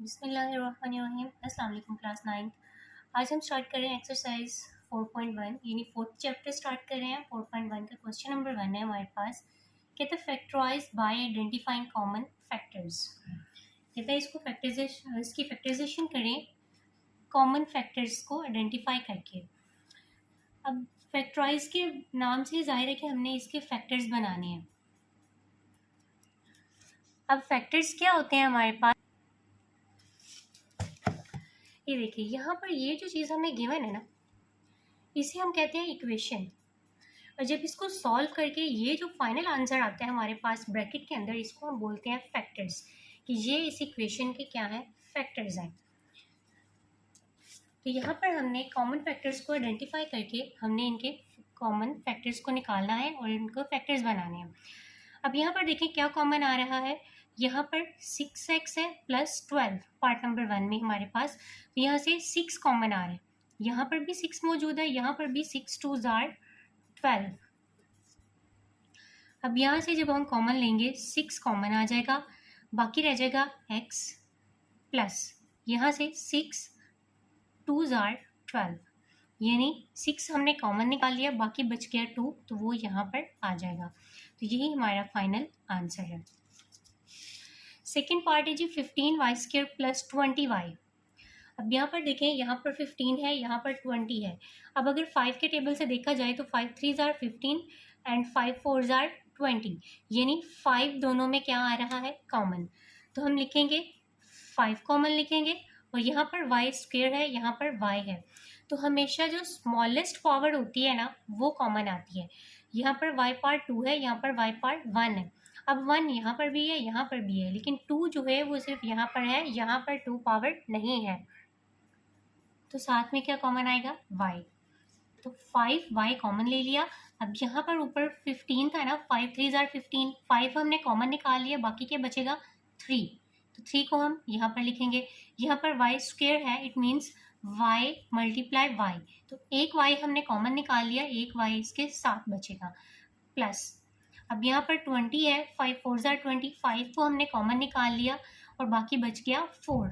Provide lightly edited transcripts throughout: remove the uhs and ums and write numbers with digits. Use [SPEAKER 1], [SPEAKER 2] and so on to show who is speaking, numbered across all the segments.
[SPEAKER 1] बिस्मिल्लाहिर्रहमानिर्रहीम। अस्सलाम वालेकुम क्लास 9। आज हम स्टार्ट कर रहे हैं एक्सरसाइज 4.1 यानी फोर्थ चैप्टर स्टार्ट कर रहे हैं। 4.1 का क्वेश्चन नंबर 1 है हमारे पास। कहते हैं factorise by identifying common factors. कहते हैं इसकी फैक्टराइजेशन करें कॉमन फैक्टर्स को आइडेंटिफाई करके। अब फैक्टराइज के नाम से जाहिर है कि हमने इसके फैक्टर्स बनाने हैं। अब फैक्टर्स क्या होते हैं हमारे पास, ये देखिए यहाँ पर ये जो चीज़ हमें गिवन है ना, इसे हम कहते हैं इक्वेशन। और जब इसको सॉल्व करके ये जो फाइनल आंसर आता है हमारे पास ब्रैकेट के अंदर, इसको हम बोलते हैं फैक्टर्स, कि ये इस इक्वेशन के क्या है, फैक्टर्स हैं। तो यहाँ पर हमने कॉमन फैक्टर्स को आइडेंटिफाई करके हमने इनके कॉमन फैक्टर्स को निकालना है और इनको फैक्टर्स बनाने हैं। अब यहाँ पर देखिए क्या कॉमन आ रहा है, यहाँ पर 6x है प्लस 12 पार्ट नंबर 1 में हमारे पास। तो यहाँ से 6 कॉमन आ रहा है, यहाँ पर भी 6 मौजूद है, यहाँ पर भी 6 2 जार 12। अब यहाँ से जब हम कॉमन लेंगे 6 कॉमन आ जाएगा, बाकी रह जाएगा x प्लस यहाँ से 6 2 जार 12, यानी 6 हमने कॉमन निकाल लिया, बाकी बच गया 2, तो वो यहाँ पर आ जाएगा। तो यही हमारा फाइनल आंसर है। सेकेंड पार्ट है जी 15y² प्लस 20y। अब यहाँ पर देखें, यहाँ पर 15 है, यहाँ पर 20 है। अब अगर 5 के टेबल से देखा जाए तो 5 3 जार 15 एंड 5 4 जार 20, यानी 5 दोनों में क्या आ रहा है, कॉमन। तो हम लिखेंगे 5 कॉमन लिखेंगे, और यहाँ पर y² है, यहाँ पर y है। तो हमेशा जो स्मॉलेस्ट पावर होती है ना, वो कॉमन आती है। यहाँ पर y पार्ट 2 है, यहाँ पर y पार्ट 1 है। अब 1 यहाँ पर भी है, यहाँ पर भी है, लेकिन 2 जो है वो सिर्फ यहाँ पर है, यहाँ पर 2 पावर नहीं है। तो साथ में क्या कॉमन आएगा, y। तो 5y कॉमन ले लिया। अब यहाँ पर ऊपर 15 था ना, 5 3 जार 15, 5 हमने कॉमन निकाल लिया, बाकी क्या बचेगा, 3। तो 3 को हम यहाँ पर लिखेंगे। यहाँ पर y² है, it means y multiply y। तो एक y हमने कॉमन निकाल लिया, एक y इसके साथ बचेगा, प्लस अब यहाँ पर 20 है, 5 4 जार 20, 5 को हमने कॉमन निकाल लिया और बाकी बच गया 4।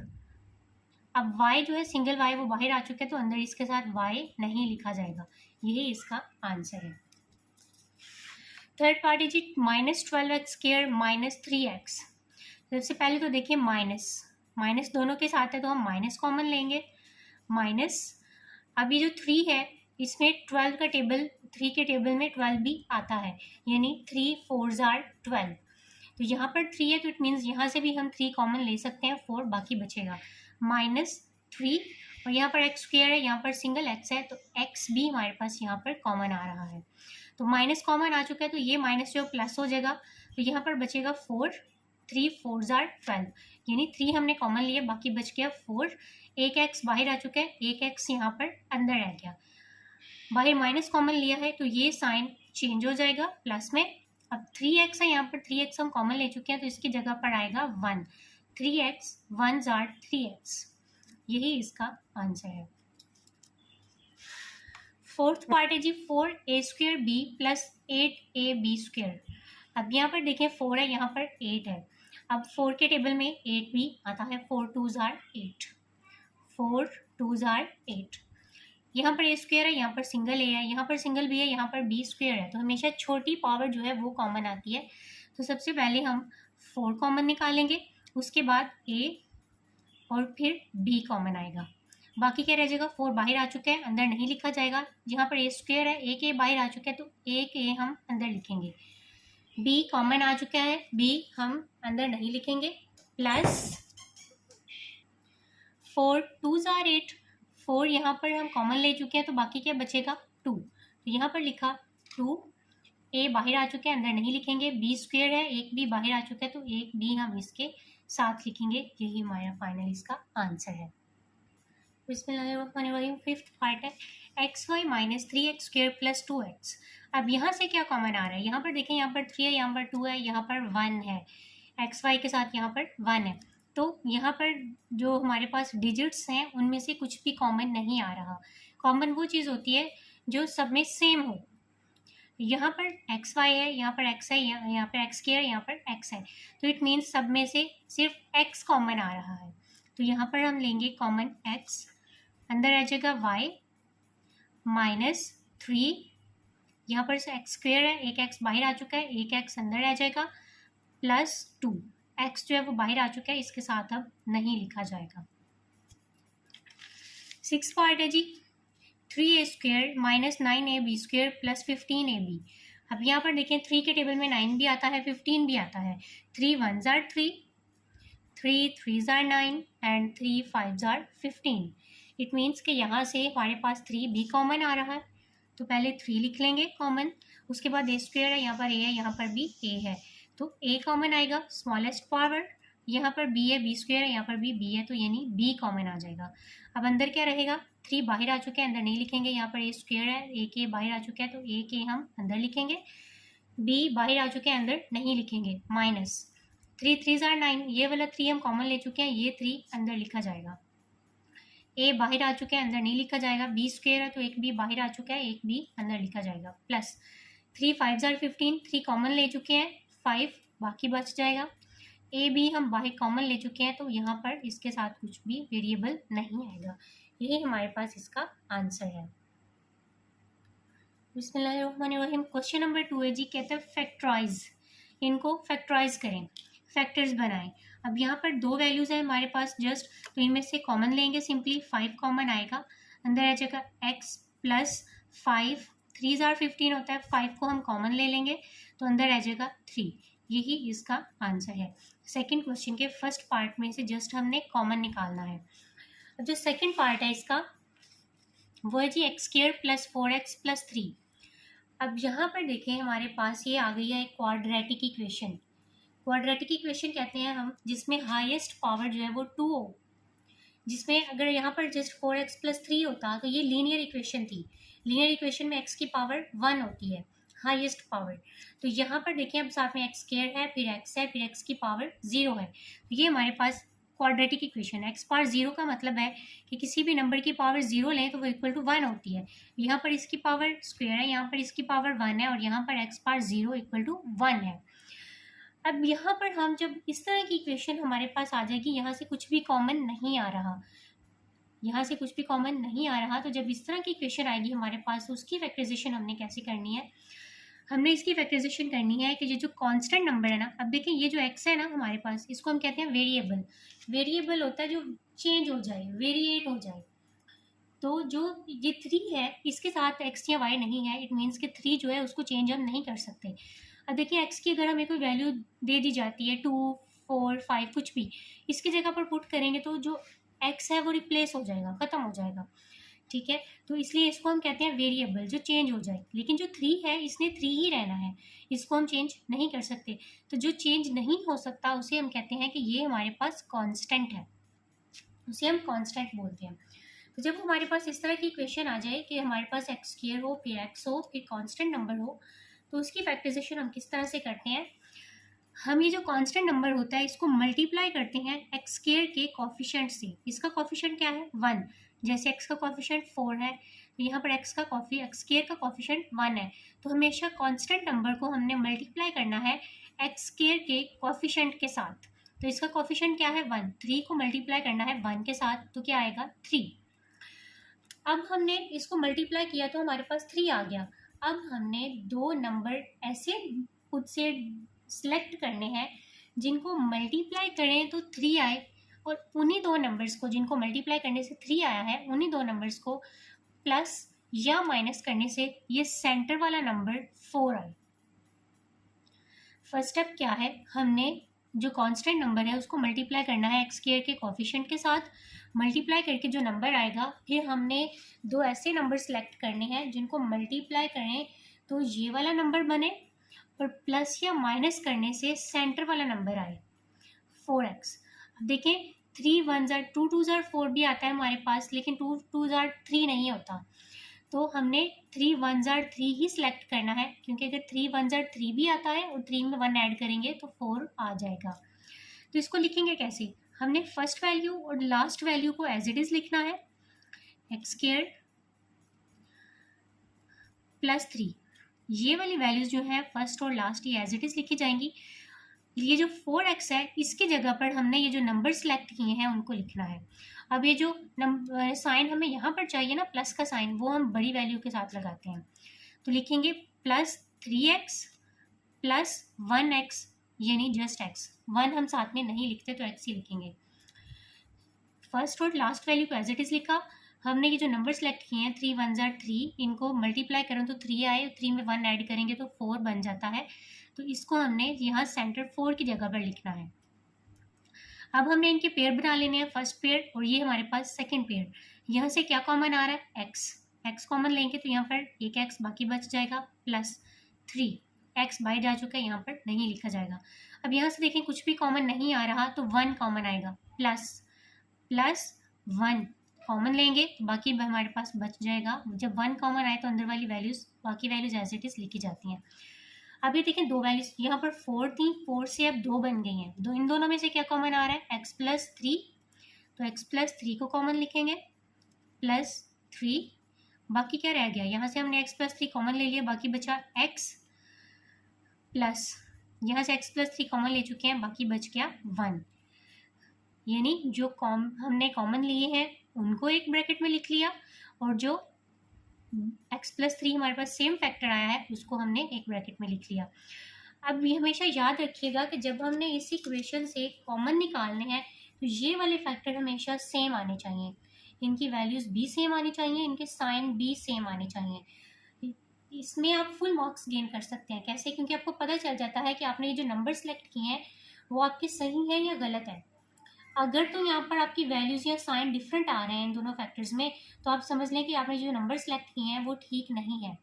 [SPEAKER 1] अब y जो है सिंगल y वो बाहर आ चुका है, तो अंदर इसके साथ y नहीं लिखा जाएगा। यही इसका आंसर है। थर्ड पार्ट है जी -12x² माइनस 3x। सबसे पहले तो देखिए माइनस दोनों के साथ है, तो हम माइनस कॉमन लेंगे। माइनस अब ये जो 3 है, इसमें 12 का टेबल, 3 के टेबल में 12 भी आता है, यानी 3 4 जार 12। तो यहाँ पर 3 है, तो इट मीन्स यहाँ से भी हम 3 कॉमन ले सकते हैं, 4 बाकी बचेगा -3। और यहाँ पर x² है, यहाँ पर सिंगल x है, तो x भी हमारे पास यहाँ पर कॉमन आ रहा है। तो माइनस कॉमन आ चुका है, तो ये माइनस जो प्लस हो जाएगा, तो यहाँ पर बचेगा 4, 3 4 जार 12, यानी 3 हमने कॉमन लिया, बाकी बच गया 4। एक x बाहर आ चुका है, एक x यहाँ पर अंदर रह गया। बाहर माइनस कॉमन लिया है, तो ये साइन चेंज हो जाएगा प्लस में। अब 3x है, यहाँ पर 3x हम कॉमन ले चुके हैं, तो इसकी जगह पर आएगा 1। 3x 1 जार 3x, यही इसका आंसर है। फोर्थ पार्ट है जी 4a² b प्लस 8ab²। अब यहाँ पर देखें 4 है, यहाँ पर 8 है। अब 4 के टेबल में 8 भी आता है, 4 2 जार 8, 4 2 जार 8। यहाँ पर a² है, यहाँ पर सिंगल a है, यहाँ पर सिंगल b है, यहाँ पर b² है। तो हमेशा छोटी पावर जो है वो कॉमन आती है। तो सबसे पहले हम 4 कॉमन निकालेंगे, उसके बाद a और फिर b कॉमन आएगा, बाकी क्या रह जाएगा, 4 बाहर आ चुका है, अंदर नहीं लिखा जाएगा। यहाँ पर a² है, एक a बाहर आ चुका है, तो एक a हम अंदर लिखेंगे। b कॉमन आ चुका है, b हम अंदर नहीं लिखेंगे, प्लस 4 2 जार 8, 4 यहाँ पर हम कॉमन ले चुके हैं, तो बाकी क्या बचेगा, 2। तो यहाँ पर लिखा 2, a बाहर आ चुके हैं, अंदर नहीं लिखेंगे, b² है, एक b बाहर आ चुका है, तो एक b हम इसके साथ लिखेंगे। यही हमारा फाइनल इसका आंसर है। बिस्मिल्लाहिर्रहमानिर्रहीम। फिफ्थ पार्ट है xy minus 3x² plus 2x। अब यहाँ से क्या कॉमन आ रहा है, यहाँ पर देखें, यहाँ पर 3 है, यहाँ पर 2 है, यहाँ पर 1 है, xy के साथ यहाँ पर 1 है। तो यहाँ पर जो हमारे पास डिजिट्स हैं उनमें से कुछ भी कॉमन नहीं आ रहा। कॉमन वो चीज़ होती है जो सब में सेम हो। यहाँ पर xy है, यहाँ पर x है, यहाँ पर x² है, यहाँ पर x है, तो इट मीन्स सब में से सिर्फ x कॉमन आ रहा है। तो यहाँ पर हम लेंगे कॉमन x, अंदर आ जाएगा y -3, यहाँ पर से x स्क्वेयर है, एक x बाहर आ चुका है, एक x अंदर आ जाएगा, +2, x जो है वो बाहर आ चुका है, इसके साथ अब नहीं लिखा जाएगा। 6 पार्ट है जी, 3a स्क्वेयर -9ab² + 15ab। अब यहाँ पर देखें 3 के टेबल में 9 भी आता है, 15 भी आता है। 3 1s are 3, 3 3s are 9 and 3 5s are 15। It means कि यहाँ से हमारे पास 3 भी कॉमन आ रहा है, तो पहले 3 लिख लेंगे कॉमन, उसके बाद a स्क्वेयर है, यहाँ पर a है, यहाँ पर भी a है, तो a कॉमन आएगा, स्मॉलेस्ट पावर, यहाँ पर b है, b स्क्वेयर है, यहाँ पर भी b है, तो यानी b कॉमन आ जाएगा। अब अंदर क्या रहेगा, 3 बाहर आ चुके हैं, अंदर नहीं लिखेंगे, यहाँ पर a स्क्वेयर है, a के बाहर आ चुका है, तो a के हम अंदर लिखेंगे, b बाहर आ चुके हैं, अंदर नहीं लिखेंगे, -3 3s are 9, ये वाला 3 हम कॉमन ले चुके हैं, ये 3 अंदर लिखा जाएगा। a बाहर आ चुका है, अंदर नहीं लिखा जाएगा, b स्क्वेयर है, तो एक b बाहर आ चुका है, एक b अंदर लिखा जाएगा, प्लस 3 5s are 15, 3 कॉमन ले चुके हैं, 5 बाकी बच जाएगा, ए बी हम बाहर कॉमन ले चुके हैं, तो यहाँ पर इसके साथ कुछ भी वेरिएबल नहीं आएगा। यही हमारे पास इसका आंसर है। बिस्मिल्लाहिर्रहमानिर्रहीम। क्वेश्चन नंबर 2 है जी, कहते हैं फैक्टराइज, इनको फैक्टराइज करें, फैक्टर्स बनाएं। अब यहाँ पर 2 वैल्यूज़ हैं हमारे पास जस्ट, तो इनमें से कॉमन लेंगे, सिंपली 5 कॉमन आएगा, अंदर आ जाएगा x + 5, 3s are 15 होता है, 5 को हम कॉमन ले लेंगे, तो अंदर आ जाएगा 3। यही इसका आंसर है। सेकंड क्वेश्चन के फर्स्ट पार्ट में से जस्ट हमने कॉमन निकालना है। अब जो सेकंड पार्ट है इसका वो है जी x² + 4x + 3। अब यहाँ पर देखें हमारे पास ये आ गई है एक क्वाड्रेटिक इक्वेशन। क्वाड्रेटिक इक्वेशन कहते हैं हम जिसमें हाईएस्ट पावर जो है वो 2 हो, जिसमें अगर यहाँ पर जस्ट 4x + 3 होता तो ये लीनियर इक्वेशन थी। लीनियर इक्वेशन में x की पावर 1 होती है, हाईएस्ट पावर। तो यहाँ पर देखिए अब साथ में x² है, फिर x है, फिर x की पावर 0 है, तो ये हमारे पास क्वाड्रेटिक इक्वेशन है। x पावर 0 का मतलब है कि किसी भी नंबर की पावर 0 लें तो वो = 1 होती है। यहाँ पर इसकी पावर स्क्वायर है, यहाँ पर इसकी पावर 1 है, और यहाँ पर x पावर 0 = 1 है। अब यहाँ पर हम जब इस तरह की इक्वेशन हमारे पास आ जाएगी, यहाँ से कुछ भी कॉमन नहीं आ रहा, यहाँ से कुछ भी कॉमन नहीं आ रहा, तो जब इस तरह की इक्वेशन आएगी हमारे पास, तो उसकी फैक्टराइजेशन हमने कैसे करनी है, हमने इसकी फैक्टराइजेशन करनी है कि ये जो कांस्टेंट नंबर है ना, अब देखें ये जो x है ना हमारे पास, इसको हम कहते हैं वेरिएबल। वेरिएबल होता है जो चेंज हो जाए, वेरिएट हो जाए। तो जो ये 3 है इसके साथ x या y नहीं है, इट मीन्स कि 3 जो है उसको चेंज हम नहीं कर सकते। अब देखिए x की अगर हमें कोई वैल्यू दे दी जाती है 2 4 5 कुछ भी, इसकी जगह पर पुट करेंगे तो जो x है वो रिप्लेस हो जाएगा, ख़त्म हो जाएगा, ठीक है। तो इसलिए इसको हम कहते हैं वेरिएबल जो चेंज हो जाए। लेकिन जो 3 है इसने 3 ही रहना है, इसको हम चेंज नहीं कर सकते। तो जो चेंज नहीं हो सकता उसे हम कहते हैं कि ये हमारे पास कांस्टेंट है, उसे हम कांस्टेंट बोलते हैं। तो जब हमारे पास इस तरह की इक्वेशन आ जाए कि हमारे पास x² हो, फिर x हो, फिर कांस्टेंट नंबर हो, तो उसकी फैक्टराइजेशन हम किस तरह से करते हैं, हम ये जो कांस्टेंट नंबर होता है इसको मल्टीप्लाई करते हैं x² के कोफिशिएंट से। इसका कोफिशिएंट क्या है 1, जैसे x का कोफिशिएंट 4 है, तो यहाँ पर x² का कोफिशिएंट 1 है। तो हमेशा कांस्टेंट नंबर को हमने मल्टीप्लाई करना है x² के कोफिशिएंट के साथ। तो इसका कोफिशिएंट क्या है 1, 3 को मल्टीप्लाई करना है 1 के साथ, तो क्या आएगा 3। अब हमने इसको मल्टीप्लाई किया तो हमारे पास 3 आ गया। अब हमने 2 नंबर ऐसे खुद से सिलेक्ट करने हैं जिनको मल्टीप्लाई करें तो 3 आए, और उन्हीं 2 नंबर्स को जिनको मल्टीप्लाई करने से 3 आया है, उन्हीं 2 नंबर्स को प्लस या माइनस करने से ये सेंटर वाला नंबर 4 आए। फर्स्ट स्टेप क्या है, हमने जो कांस्टेंट नंबर है उसको मल्टीप्लाई करना है x² के कोफिशिएंट के साथ। मल्टीप्लाई करके जो नंबर आएगा, फिर हमने 2 ऐसे नंबर सेलेक्ट करने हैं जिनको मल्टीप्लाई करें तो ये वाला नंबर बने, और प्लस या माइनस करने से सेंटर वाला नंबर आए 4x। अब देखें 3 1s are 2 2s are 4 भी आता है हमारे पास, लेकिन 2 2s are 3 नहीं होता। तो हमने 3 1s are 3 ही सिलेक्ट करना है, क्योंकि अगर 3 1s are 3 भी आता है और 3 में 1 ऐड करेंगे तो 4 आ जाएगा। तो इसको लिखेंगे कैसे, हमने फर्स्ट वैल्यू और लास्ट वैल्यू को एज इट इज़ लिखना है, x² + 3। ये वाली वैल्यूज़ जो है फर्स्ट और लास्ट ये एज इट इज़ लिखी जाएंगी। ये जो 4x है इसकी जगह पर हमने ये जो नंबर सेलेक्ट किए हैं उनको लिखना है। अब ये जो साइन हमें यहाँ पर चाहिए ना, प्लस का साइन, वो हम बड़ी वैल्यू के साथ लगाते हैं। तो लिखेंगे +3x + 1x, यानी जस्ट x। 1 हम साथ में नहीं लिखते तो x ही लिखेंगे। फर्स्ट और लास्ट वैल्यू को एज इट इज़ लिखा। हमने ये जो नंबर सेलेक्ट किए हैं 3 1 जार 3, इनको मल्टीप्लाई करें तो 3 आए, 3 में 1 ऐड करेंगे तो 4 बन जाता है। तो इसको हमने यहाँ सेंटर 4 की जगह पर लिखना है। अब हमने इनके पेयर बना लेने हैं, फर्स्ट पेयर और ये हमारे पास सेकंड पेयर। यहाँ से क्या कॉमन आ रहा है, x कॉमन लेंगे तो यहाँ पर एक x बाकी बच जाएगा, +3 x बाहर जा चुका है, यहाँ पर नहीं लिखा जाएगा। अब यहाँ से देखें कुछ भी कॉमन नहीं आ रहा तो 1 कॉमन आएगा, +1 कॉमन लेंगे तो बाकी हमारे पास बच जाएगा। जब 1 कॉमन आए तो अंदर वाली वैल्यूज, बाकी वैल्यूज एज इट इज लिखी जाती हैं। अब ये देखें दो वैल्यूज यहाँ पर 4 थी, 4 से अब 2 बन गई हैं। इन दोनों में से क्या कॉमन आ रहा है, x + 3, तो x + 3 को कॉमन लिखेंगे, +3। बाकी क्या रह गया, यहाँ से हमने x + 3 कॉमन ले लिया, बाकी बचा x प्लस, यहाँ से x + 3 कॉमन ले चुके हैं, बाकी बच गया 1। यानी जो हमने कॉमन लिए हैं उनको एक ब्रैकेट में लिख लिया, और जो x + 3 हमारे पास सेम फैक्टर आया है उसको हमने एक ब्रैकेट में लिख लिया। अब ये हमेशा याद रखिएगा कि जब हमने इस इक्वेशन से कॉमन निकालने हैं तो ये वाले फैक्टर हमेशा सेम आने चाहिए, इनकी वैल्यूज भी सेम आनी चाहिए, इनके साइन भी सेम आने चाहिए। इसमें आप फुल मार्क्स गेन कर सकते हैं। कैसे, क्योंकि आपको पता चल जाता है कि आपने ये जो नंबर सेलेक्ट किए हैं वो आपके सही है या गलत है। अगर तो यहाँ पर आपकी वैल्यूज या साइन डिफरेंट आ रहे हैं इन दोनों फैक्टर्स में, तो आप समझ लें कि आपने जो नंबर सेलेक्ट किए हैं वो ठीक नहीं है,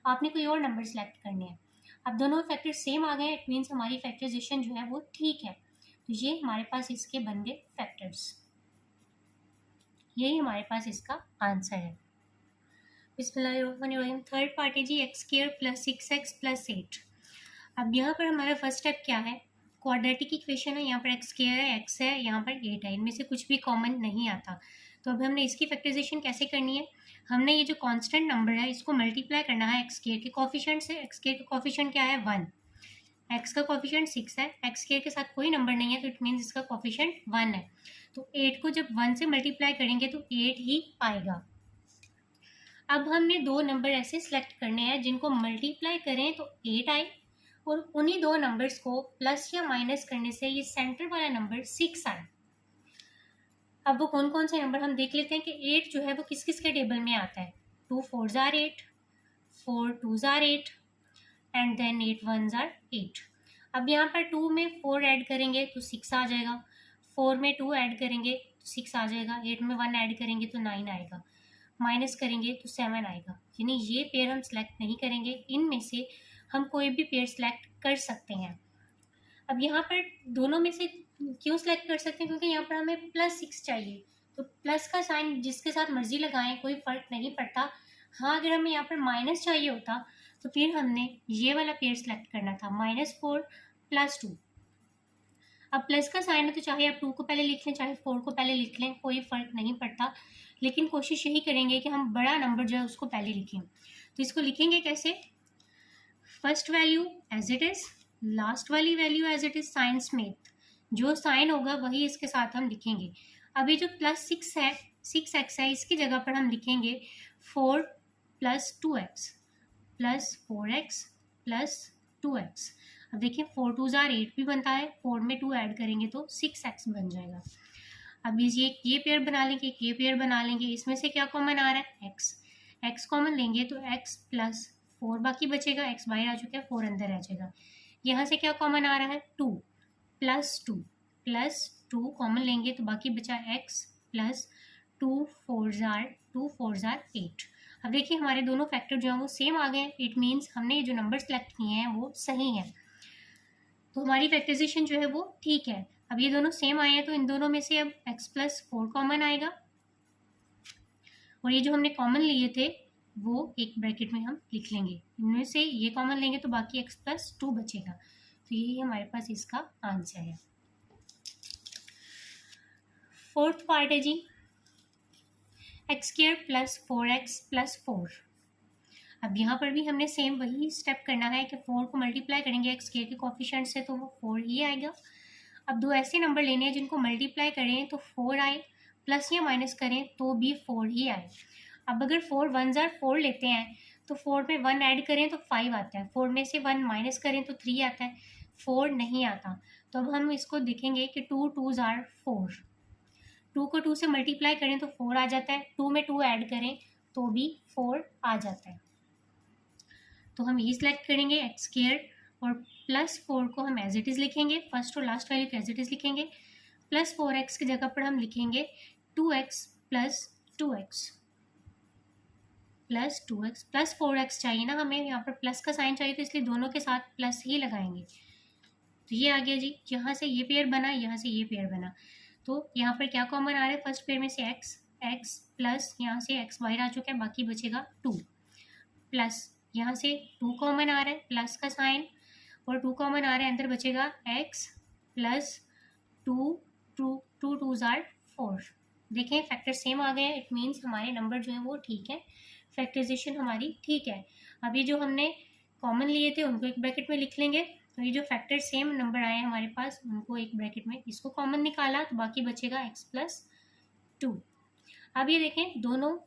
[SPEAKER 1] आपने कोई और नंबर सेलेक्ट करने हैं। अब दोनों फैक्टर सेम आ गए, इट मीन्स हमारी फैक्टराइजेशन जो है वो ठीक है। तो ये हमारे पास इसके बन गए फैक्टर्स, यही हमारे पास इसका आंसर है। बिस्मिल्लाहिर्रहमानिर्रहीम। थर्ड पार्ट है जी x² + 6x + 8। अब यहाँ पर हमारा फर्स्ट स्टेप क्या है, क्वाड्रेटिक इक्वेशन है, यहाँ पर x² है, x है, यहाँ पर 8 है, इनमें से कुछ भी कॉमन नहीं आता। तो अब हमने इसकी फैक्टराइजेशन कैसे करनी है, हमने ये जो कांस्टेंट नंबर है इसको मल्टीप्लाई करना है x² के कोफिशिएंट से। x² का कोफिशिएंट क्या है, 1, x का कोफिशिएंट 6 है, x² के साथ कोई नंबर नहीं है तो इट मीन्स इसका कोफिशिएंट 1 है। तो 8 को जब 1 से मल्टीप्लाई करेंगे तो 8 ही आएगा। अब हमने दो नंबर ऐसे सिलेक्ट करने हैं जिनको मल्टीप्लाई करें तो 8 आए, और उन्हीं दो नंबर्स को प्लस या माइनस करने से ये सेंटर वाला नंबर 6 आए। अब वो कौन कौन से नंबर हम देख लेते हैं कि 8 जो है वो किस किस के टेबल में आता है। 2 4s are 8, 4 2s are 8 and then 8 1s are 8। अब यहाँ पर 2 में 4 ऐड करेंगे तो 6 आ जाएगा, 4 में 2 ऐड करेंगे तो 6 आ जाएगा, 8 में 1 ऐड करेंगे तो 9 आएगा, माइनस करेंगे तो 7 आएगा। यानी ये पेयर हम सेलेक्ट नहीं करेंगे, इनमें से हम कोई भी पेयर सेलेक्ट कर सकते हैं। अब यहाँ पर दोनों में से क्यों सेलेक्ट कर सकते हैं, क्योंकि यहाँ पर हमें +6 चाहिए, तो प्लस का साइन जिसके साथ मर्जी लगाएं, कोई फर्क नहीं पड़ता। हाँ, अगर हमें यहाँ पर माइनस चाहिए होता तो फिर हमने ये वाला पेयर सेलेक्ट करना था, -4 + 2। अब प्लस का साइन है तो चाहे आप 2 को पहले लिख लें चाहे 4 को पहले लिख लें, कोई फर्क नहीं पड़ता, लेकिन कोशिश यही करेंगे कि हम बड़ा नंबर जो है उसको पहले लिखें। तो इसको लिखेंगे कैसे, first value as it is, last वाली value as it is, sign समेत, जो साइन होगा वही इसके साथ हम लिखेंगे। अब ये जो +6 है, 6x है, इसकी जगह पर हम लिखेंगे 4 + 2x + 4x + 2x। अब देखिए 4 2s are 8 भी बनता है, 4 में 2 ऐड करेंगे तो 6x बन जाएगा। अब ये पेयर बना लेंगे, ये पेयर बना लेंगे, इसमें से क्या कॉमन आ रहा है, x कॉमन लेंगे तो x + 4 बाकी बचेगा, x बाहर आ चुका है, 4 अंदर रह जाएगा। यहाँ से क्या कॉमन आ रहा है, 2 + 2 कॉमन लेंगे तो बाकी बचा x + 2 4s are 8। अब देखिए हमारे दोनों फैक्टर जो हैं वो सेम आ गए, इट मीन्स हमने जो नंबर सेलेक्ट किए हैं वो सही हैं, तो हमारी फैक्टराइजेशन जो है वो ठीक है। अब ये दोनों सेम आए हैं तो इन दोनों में से अब x + 4 कॉमन आएगा, और ये जो हमने कॉमन लिए थे वो एक ब्रैकेट में हम लिख लेंगे, इनमें से ये कॉमन लेंगे तो बाकी x + 2 बचेगा। तो यही हमारे पास इसका आंसर है। फोर्थ पार्ट है जी x² + 4x + 4। अब यहाँ पर भी हमने सेम वही स्टेप करना है कि 4 को मल्टीप्लाई करेंगे एक्स स्क्वायर के कोफिशिएंट से तो वो 4 ही आएगा। अब दो ऐसे नंबर लेने हैं जिनको मल्टीप्लाई करें तो 4 आए, प्लस या माइनस करें तो भी 4 ही आए। अब अगर 4 1 जार 4 लेते हैं तो 4 में 1 ऐड करें तो 5 आता है, 4 में से 1 माइनस करें तो 3 आता है, 4 नहीं आता। तो अब हम इसको देखेंगे कि 2 2 जार 4, 2 को 2 से मल्टीप्लाई करें तो 4 आ जाता है, 2 में 2 ऐड करें तो भी 4 आ जाता है। तो हम ये सिलेक्ट करेंगे एक्स स्क्वायर और प्लस 4 को हम एज इट इज़ लिखेंगे, फर्स्ट और लास्ट वैल्यू को एज इट इज़ लिखेंगे। प्लस 4x की जगह पर हम लिखेंगे 2x plus 2x plus 2x plus 4x चाहिए ना हमें, यहाँ पर प्लस का साइन चाहिए तो इसलिए दोनों के साथ प्लस ही लगाएंगे। तो ये आ गया जी, यहाँ से ये पेयर बना, यहाँ से ये पेयर बना। तो यहाँ पर क्या कॉमन आ रहा है, फर्स्ट पेयर में से x प्लस यहाँ से x बाहर आ चुका है, बाकी बचेगा 2 प्लस यहाँ से 2 कॉमन आ रहा है, प्लस का साइन और 2 कॉमन आ रहा है, अंदर बचेगा x प्लस 2 2 2 जार 4। देखें फैक्टर सेम आ गए हैं, इट मीन्स हमारे नंबर जो है वो ठीक है, फैक्टराइजेशन हमारी ठीक है। अब ये जो हमने कॉमन लिए थे उनको एक ब्रैकेट में लिख लेंगे, तो ये जो फैक्टर सेम नंबर आए हमारे पास उनको एक ब्रैकेट में, इसको कॉमन निकाला तो बाकी बचेगा x प्लस 2। अब ये देखें दोनों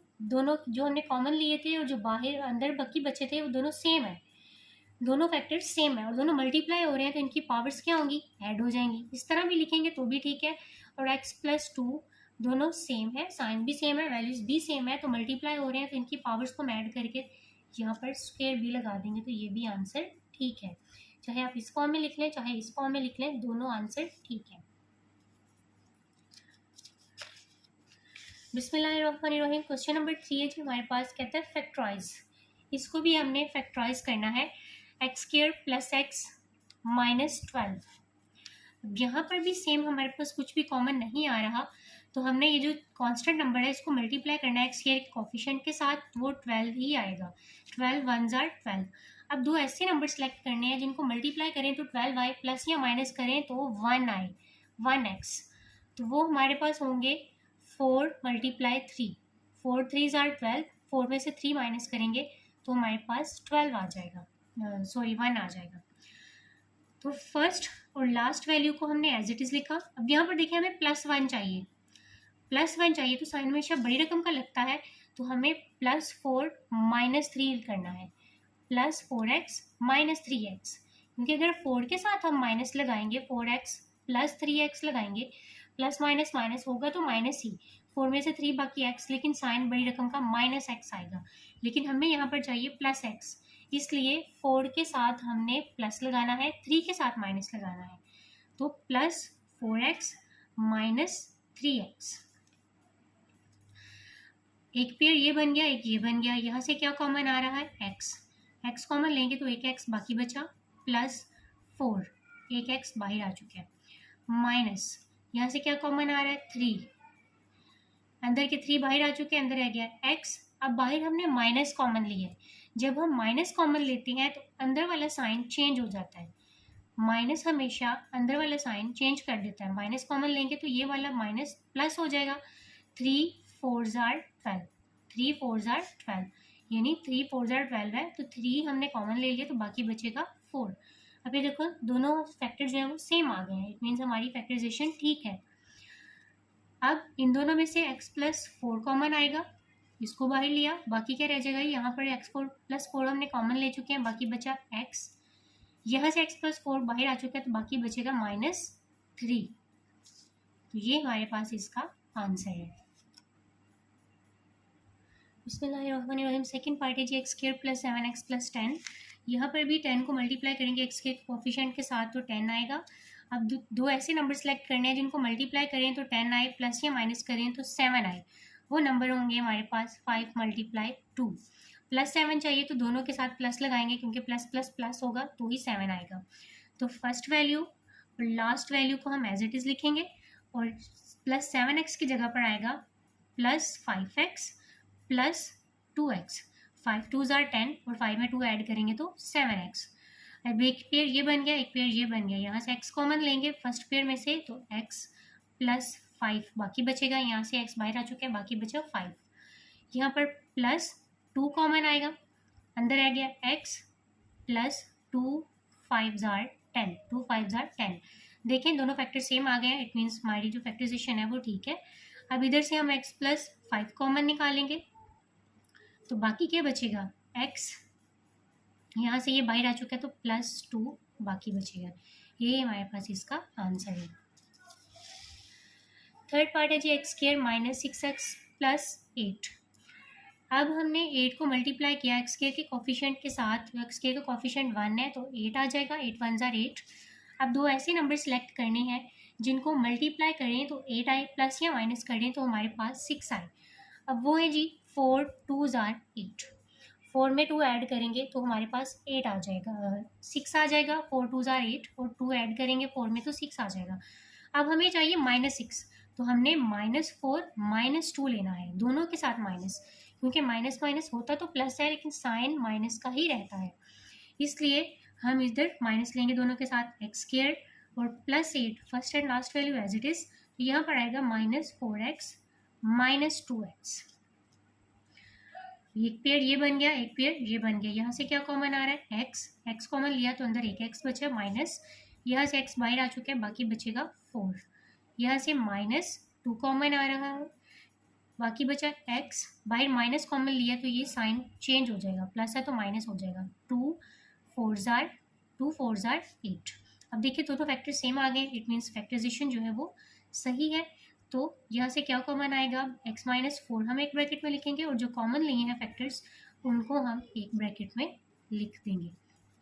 [SPEAKER 1] जो हमने कॉमन लिए थे और जो बाहर अंदर बाकी बचे थे वो दोनों सेम है, दोनों फैक्टर्स सेम है और दोनों मल्टीप्लाई हो रहे हैं तो इनकी पावर्स क्या होंगी, ऐड हो जाएंगी। इस तरह भी लिखेंगे तो भी ठीक है। और x प्लस 2 दोनों सेम है, साइन भी सेम है, वैल्यूज भी सेम है, तो मल्टीप्लाई हो रहे हैं तो इनकी पावर्स को ऐड करके यहाँ पर स्क्वायर भी लगा देंगे तो ये भी आंसर ठीक है। चाहे आप इस फॉर्म में लिख लें चाहे इस फॉर्म में लिख लें, दोनों आंसर ठीक है। बिस्मिल्लाहिर्रहमानिर्रहीम। क्वेश्चन नंबर 3 है जो हमारे पास, कहता है फैक्टराइज। इसको भी हमने फैक्टराइज करना है, x square plus x minus 12। यहाँ पर भी सेम हमारे पास कुछ भी कॉमन नहीं आ रहा, तो हमने ये जो कांस्टेंट नंबर है इसको मल्टीप्लाई करना है एक्स स्क्वायर के कोफिशिएंट के साथ, वो 12 ही आएगा। 12 1 जार 12। अब दो ऐसे नंबर सेलेक्ट करने हैं जिनको मल्टीप्लाई करें तो 12 आए, प्लस या माइनस करें तो 1 आए, 1x। तो वो हमारे पास होंगे 4 मल्टीप्लाई 3, 4 3 जार 12, 4 में से 3 माइनस करेंगे तो हमारे पास 12 आ जाएगा, 1 आ जाएगा। तो फर्स्ट और लास्ट वैल्यू को हमने एज इट इज़ लिखा। अब यहाँ पर देखिए हमें +1 चाहिए, +1 चाहिए तो साइन हमेशा बड़ी रकम का लगता है, तो हमें +4 माइनस 3 करना है, प्लस 4x माइनस 3x, क्योंकि अगर 4 के साथ हम माइनस लगाएंगे 4x प्लस 3x लगाएंगे, प्लस माइनस माइनस होगा तो माइनस ही, 4 में से 3 बाकी x, लेकिन साइन बड़ी रकम का माइनस x आएगा, लेकिन हमें यहाँ पर चाहिए +x, इसलिए 4 के साथ हमने प्लस लगाना है, 3 के साथ माइनस लगाना है, तो प्लस 4x माइनस 3x। एक पेयर ये बन गया, एक ये बन गया। यहाँ से क्या कॉमन आ रहा है, x कॉमन लेंगे तो एक x बाकी बचा, प्लस 4, एक x बाहर आ चुका है, माइनस यहाँ से क्या कॉमन आ रहा है 3, अंदर के 3 बाहर आ चुके हैं, अंदर आ गया x। अब बाहर हमने माइनस कॉमन लिया है, जब हम माइनस कॉमन लेते हैं तो अंदर वाला साइन चेंज हो जाता है, माइनस हमेशा अंदर वाला साइन चेंज कर देता है। माइनस कॉमन लेंगे तो ये वाला माइनस प्लस हो जाएगा, 3 4 जार 12, 3 4 जार 12, यानी 3 4 जार 12 है, तो 3 हमने कॉमन ले लिया तो बाकी बचेगा 4। अब ये देखो दोनों फैक्टर जो है वो सेम आ गए हैं, इट मीन्स हमारी फैक्टराइजेशन ठीक है। अब इन दोनों में से x प्लस 4 कॉमन आएगा, इसको बाहर लिया, बाकी क्या रह जाएगा, यहाँ पर x प्लस 4 हमने कॉमन ले चुके हैं, बाकी बचा x, यहाँ से x प्लस 4 बाहर आ चुका है तो बाकी बचेगा -3। तो ये हमारे पास इसका आंसर है। बिस्मिल्लाहिर्रहमानिर्रहीम। सेकंड पार्ट है g x square plus 7x plus 10। यहाँ पर भी 10 को मल्टीप्लाई करेंगे एक्स के कोफिशिएंट के साथ तो 10 आएगा। अब दो ऐसे नंबर सेलेक्ट करने हैं जिनको मल्टीप्लाई करें तो 10 आए, प्लस या माइनस करें तो 7 आए। वो नंबर होंगे हमारे पास 5 × 2। प्लस 7 चाहिए तो दोनों के साथ प्लस लगाएंगे, क्योंकि प्लस प्लस प्लस होगा तो ही 7 आएगा। तो फर्स्ट वैल्यू और लास्ट वैल्यू को हम एज इट इज़ लिखेंगे, और प्लस 7x की जगह पर आएगा plus 5x plus 2x। 5 2 jar 10 और 5 में 2 ऐड करेंगे तो 7x। अब एक पेयर ये बन गया, एक पेयर ये बन गया। यहाँ से x कॉमन लेंगे फर्स्ट पेयर में से तो x प्लस 5 बाकी बचेगा, यहाँ से x बाहर आ चुका है, बाकी बचा 5। यहाँ पर प्लस 2 कॉमन आएगा, अंदर आ गया x प्लस 2 5 जार 10, 2 5 जार 10। देखें दोनों फैक्टर सेम आ गए हैं, इट मीन्स हमारी जो फैक्टराइजेशन है वो ठीक है। अब इधर से हम x प्लस 5 कॉमन निकालेंगे तो बाकी क्या बचेगा, x, यहाँ से ये बाहर आ चुका है तो प्लस 2 बाकी बचेगा। ये हमारे पास इसका आंसर है। थर्ड पार्ट है g x square minus 6x plus 8। अब हमने 8 को मल्टीप्लाई किया एक्स स्क्वायर के कोफिशिएंट के साथ, एक्स स्क्वायर का कोफिशिएंट 1 है तो 8 आ जाएगा, 8 1 जार 8। अब दो ऐसे नंबर सेलेक्ट करने हैं जिनको मल्टीप्लाई करें तो 8 आए, प्लस या माइनस करें तो हमारे पास 6 आए। अब वो है जी 4 2 जार 8। 4 में 2 ऐड करेंगे तो हमारे पास 8 आ जाएगा, 6 आ जाएगा। 4 2 जार 8 और 2 ऐड करेंगे 4 में तो 6 आ जाएगा। अब हमें चाहिए -6 तो हमने -4 -2 लेना है, दोनों के साथ माइनस, क्योंकि माइनस माइनस होता तो प्लस है लेकिन साइन माइनस का ही रहता है, इसलिए हम इधर माइनस लेंगे दोनों के साथ। एक्स स्क्वायर और plus 8 first and last value as it is, तो यहाँ पर आएगा -4x -2x। एक पेयर ये बन गया, एक पेयर ये बन गया। यहाँ से क्या कॉमन आ रहा है, x कॉमन लिया तो अंदर एक x बचा, माइनस यहाँ से x बाहर आ चुका है, बाकी बचेगा 4। यहाँ से -2 कॉमन आ रहा है, बाकी बचा x, बाहर माइनस कॉमन लिया तो ये साइन चेंज हो जाएगा, प्लस है तो माइनस हो जाएगा। 2 4 जार 8। अब देखिए दोनों फैक्टर सेम आ गए, इट मीन्स फैक्टराइजेशन जो है वो सही है। तो यहाँ से क्या कॉमन आएगा, x -4 हम एक ब्रैकेट में लिखेंगे और जो कॉमन लिए हैं फैक्टर्स उनको हम एक ब्रैकेट में लिख देंगे।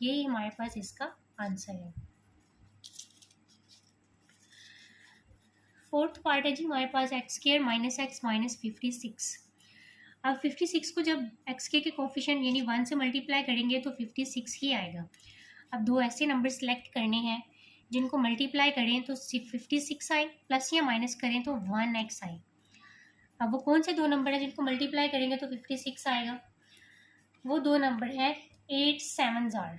[SPEAKER 1] यही हमारे पास इसका आंसर है। फोर्थ पार्ट है जी हमारे पास एक्स स्क्वायर -x -56। अब 56 को जब एक्स के कोफिशिएंट यानी 1 से मल्टीप्लाई करेंगे तो 56 ही आएगा। अब दो ऐसे नंबर सेलेक्ट करने हैं जिनको मल्टीप्लाई करें तो 56 आए, प्लस या माइनस करें तो 1x आए। अब वो कौन से दो नंबर है जिनको मल्टीप्लाई करेंगे तो 56 आएगा, वो दो नंबर है 8 7 जार।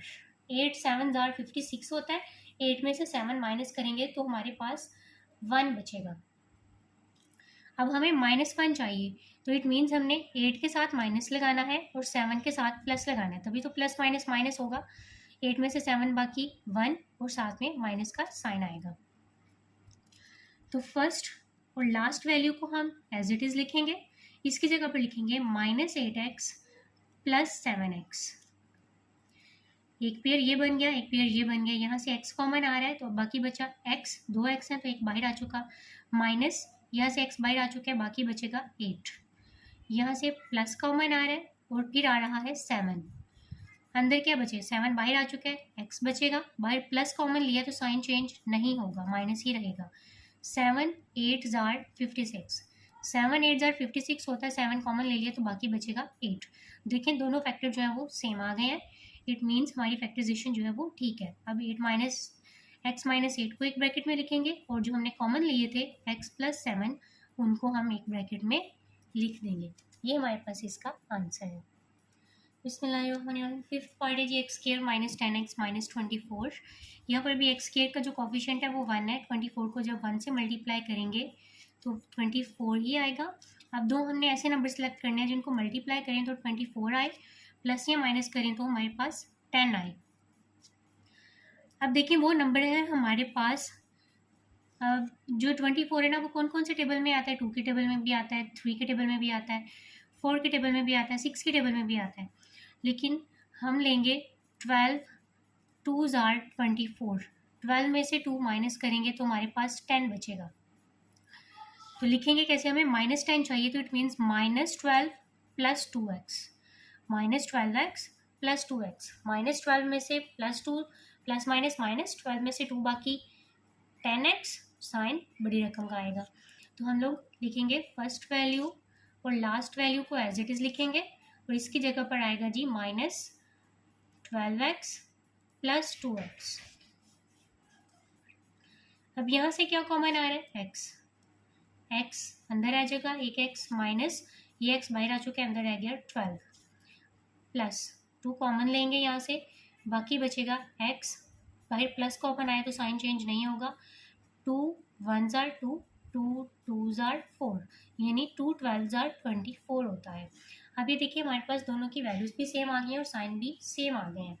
[SPEAKER 1] 8 7 जार 56 होता है, 8 में से 7 माइनस करेंगे तो हमारे पास 1 बचेगा। अब हमें -1 चाहिए तो इट मीन्स हमने 8 के साथ माइनस लगाना है और 7 के साथ प्लस लगाना है, तभी तो प्लस माइनस माइनस होगा। 8 में से 7 बाकी 1 और साथ में माइनस का साइन आएगा। तो फर्स्ट और लास्ट वैल्यू को हम एज इट इज़ लिखेंगे, इसकी जगह पर लिखेंगे -8x प्लस 7x। एक पेयर ये बन गया, एक पेयर ये बन गया। यहाँ से x कॉमन आ रहा है तो बाकी बचा x, 2x है तो एक बाहर आ चुका, माइनस यहाँ से x बाहर आ चुका है, बाकी बचेगा 8। यहाँ से प्लस कॉमन आ रहा है और फिर आ रहा है 7, अंदर क्या बचे, 7 बाहर आ चुका है, x बचेगा। बाहर प्लस कॉमन लिया तो साइन चेंज नहीं होगा, माइनस ही रहेगा। 7 8 जार 56, 7 8 जार 56 होता है, 7 कॉमन ले लिया तो बाकी बचेगा 8। देखें दोनों फैक्टर जो है वो सेम आ गए हैं, इट मीन्स हमारी फैक्टराइजेशन जो है वो ठीक है। अब 8 को एक ब्रैकेट में लिखेंगे और जो हमने कॉमन लिए थे x प्लस 7 उनको हम एक ब्रैकेट में लिख देंगे। ये हमारे पास इसका आंसर है। बिस्मिल्लाहिर्रहमानिर्रहीम। फिफ्थ पार्ट है जी एक्स स्क्वायर -10x -24। यहाँ पर भी एक्स स्क्वायर का जो कोफिशिएंट है वो 1 है, 24 को जब 1 से मल्टीप्लाई करेंगे तो 24 ही आएगा। अब दो हमने ऐसे नंबर सेलेक्ट करने हैं जिनको मल्टीप्लाई करें तो 24 आए, प्लस या माइनस करें तो हमारे पास 10 आए। अब देखिए वो नंबर है हमारे पास, जो 24 है ना वो कौन कौन से टेबल में आता है, 2 के टेबल में भी आता है, 3 के टेबल में भी आता है, 4 के टेबल में भी आता है, 6 के टेबल में भी आता है। लेकिन हम लेंगे 12, 2 जार 24, 12 में से 2 माइनस करेंगे तो हमारे पास 10 बचेगा। तो लिखेंगे कैसे, हमें -10 चाहिए तो it means -12 plus 2x, -12x plus 2x। -12 में से +2 प्लस माइनस -12 में से 2 बाकी 10x, साइन बड़ी रकम का आएगा। तो हम लोग लिखेंगे फर्स्ट वैल्यू और लास्ट वैल्यू को एज इट इज़ लिखेंगे और इसकी जगह पर आएगा जी -12x प्लस 2x। अब यहाँ से क्या कॉमन आ रहा है, x अंदर आ जाएगा, एक x माइनस ये x बाहर आ चुका है, अंदर आ गया 12 प्लस 2 कॉमन लेंगे यहाँ से, बाकी बचेगा x, बाहर प्लस कॉमन आया तो साइन चेंज नहीं होगा। 2 1 जार 2, 2 2 जार 4, यानी 2 12 जार 24 होता है। अब ये देखिए हमारे पास दोनों की वैल्यूज़ भी सेम आ गई हैं और साइन भी सेम आ गए हैं।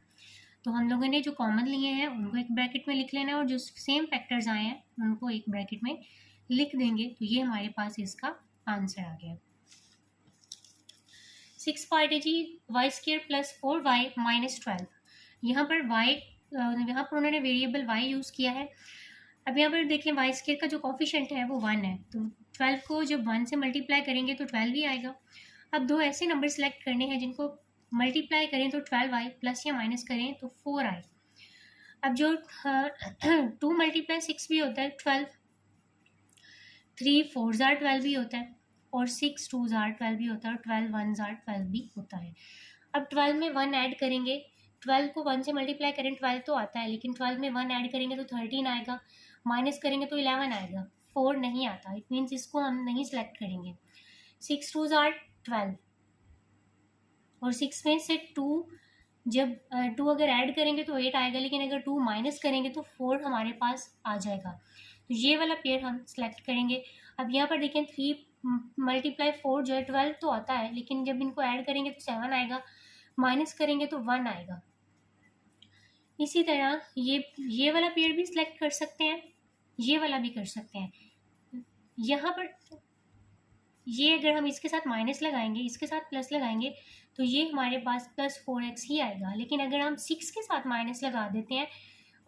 [SPEAKER 1] तो हम लोगों ने जो कॉमन लिए हैं उनको एक ब्रैकेट में लिख लेना है और जो सेम फैक्टर्स आए हैं उनको एक ब्रैकेट में लिख देंगे। तो ये हमारे पास इसका आंसर आ गया। 6 पार्ट है g y square plus 4y minus 12। यहाँ पर उन्होंने वेरिएबल y यूज़ किया है। अब यहाँ पर देखें वाई स्क्र का जो कॉफिशेंट है वो 1 है, तो 12 को जब 1 से मल्टीप्लाई करेंगे तो 12 ही आएगा। अब दो ऐसे नंबर सेलेक्ट करने हैं जिनको मल्टीप्लाई करें तो 12 आए, प्लस या माइनस करें तो 4 आए। अब जो 2 मल्टीप्लाई 6 भी होता है 12, 3 4 जार 12 भी होता है और 6 2 जार 12 भी होता है और 12 1 जार 12 भी होता है। अब 12 में 1 ऐड करेंगे, 12 को 1 से मल्टीप्लाई करें 12 तो आता है, लेकिन 12 में 1 ऐड करेंगे तो 13 आएगा, माइनस करेंगे तो 11 आएगा, 4 नहीं आता। इट मीन्स इसको हम नहीं सेलेक्ट करेंगे। 6 2 जार 12 और 6 में से 2 जब 2 अगर ऐड करेंगे तो 8 आएगा, लेकिन अगर 2 माइनस करेंगे तो 4 हमारे पास आ जाएगा। तो ये वाला पेयर हम सेलेक्ट करेंगे। अब यहाँ पर देखें 3 मल्टीप्लाई 4 जो है 12 तो आता है, लेकिन जब इनको ऐड करेंगे तो 7 आएगा, माइनस करेंगे तो 1 आएगा। इसी तरह ये वाला पेयर भी सिलेक्ट कर सकते हैं, ये वाला भी कर सकते हैं। यहाँ पर ये अगर हम इसके साथ माइनस लगाएंगे, इसके साथ प्लस लगाएंगे तो ये हमारे पास प्लस 4x ही आएगा, लेकिन अगर हम 6 के साथ माइनस लगा देते हैं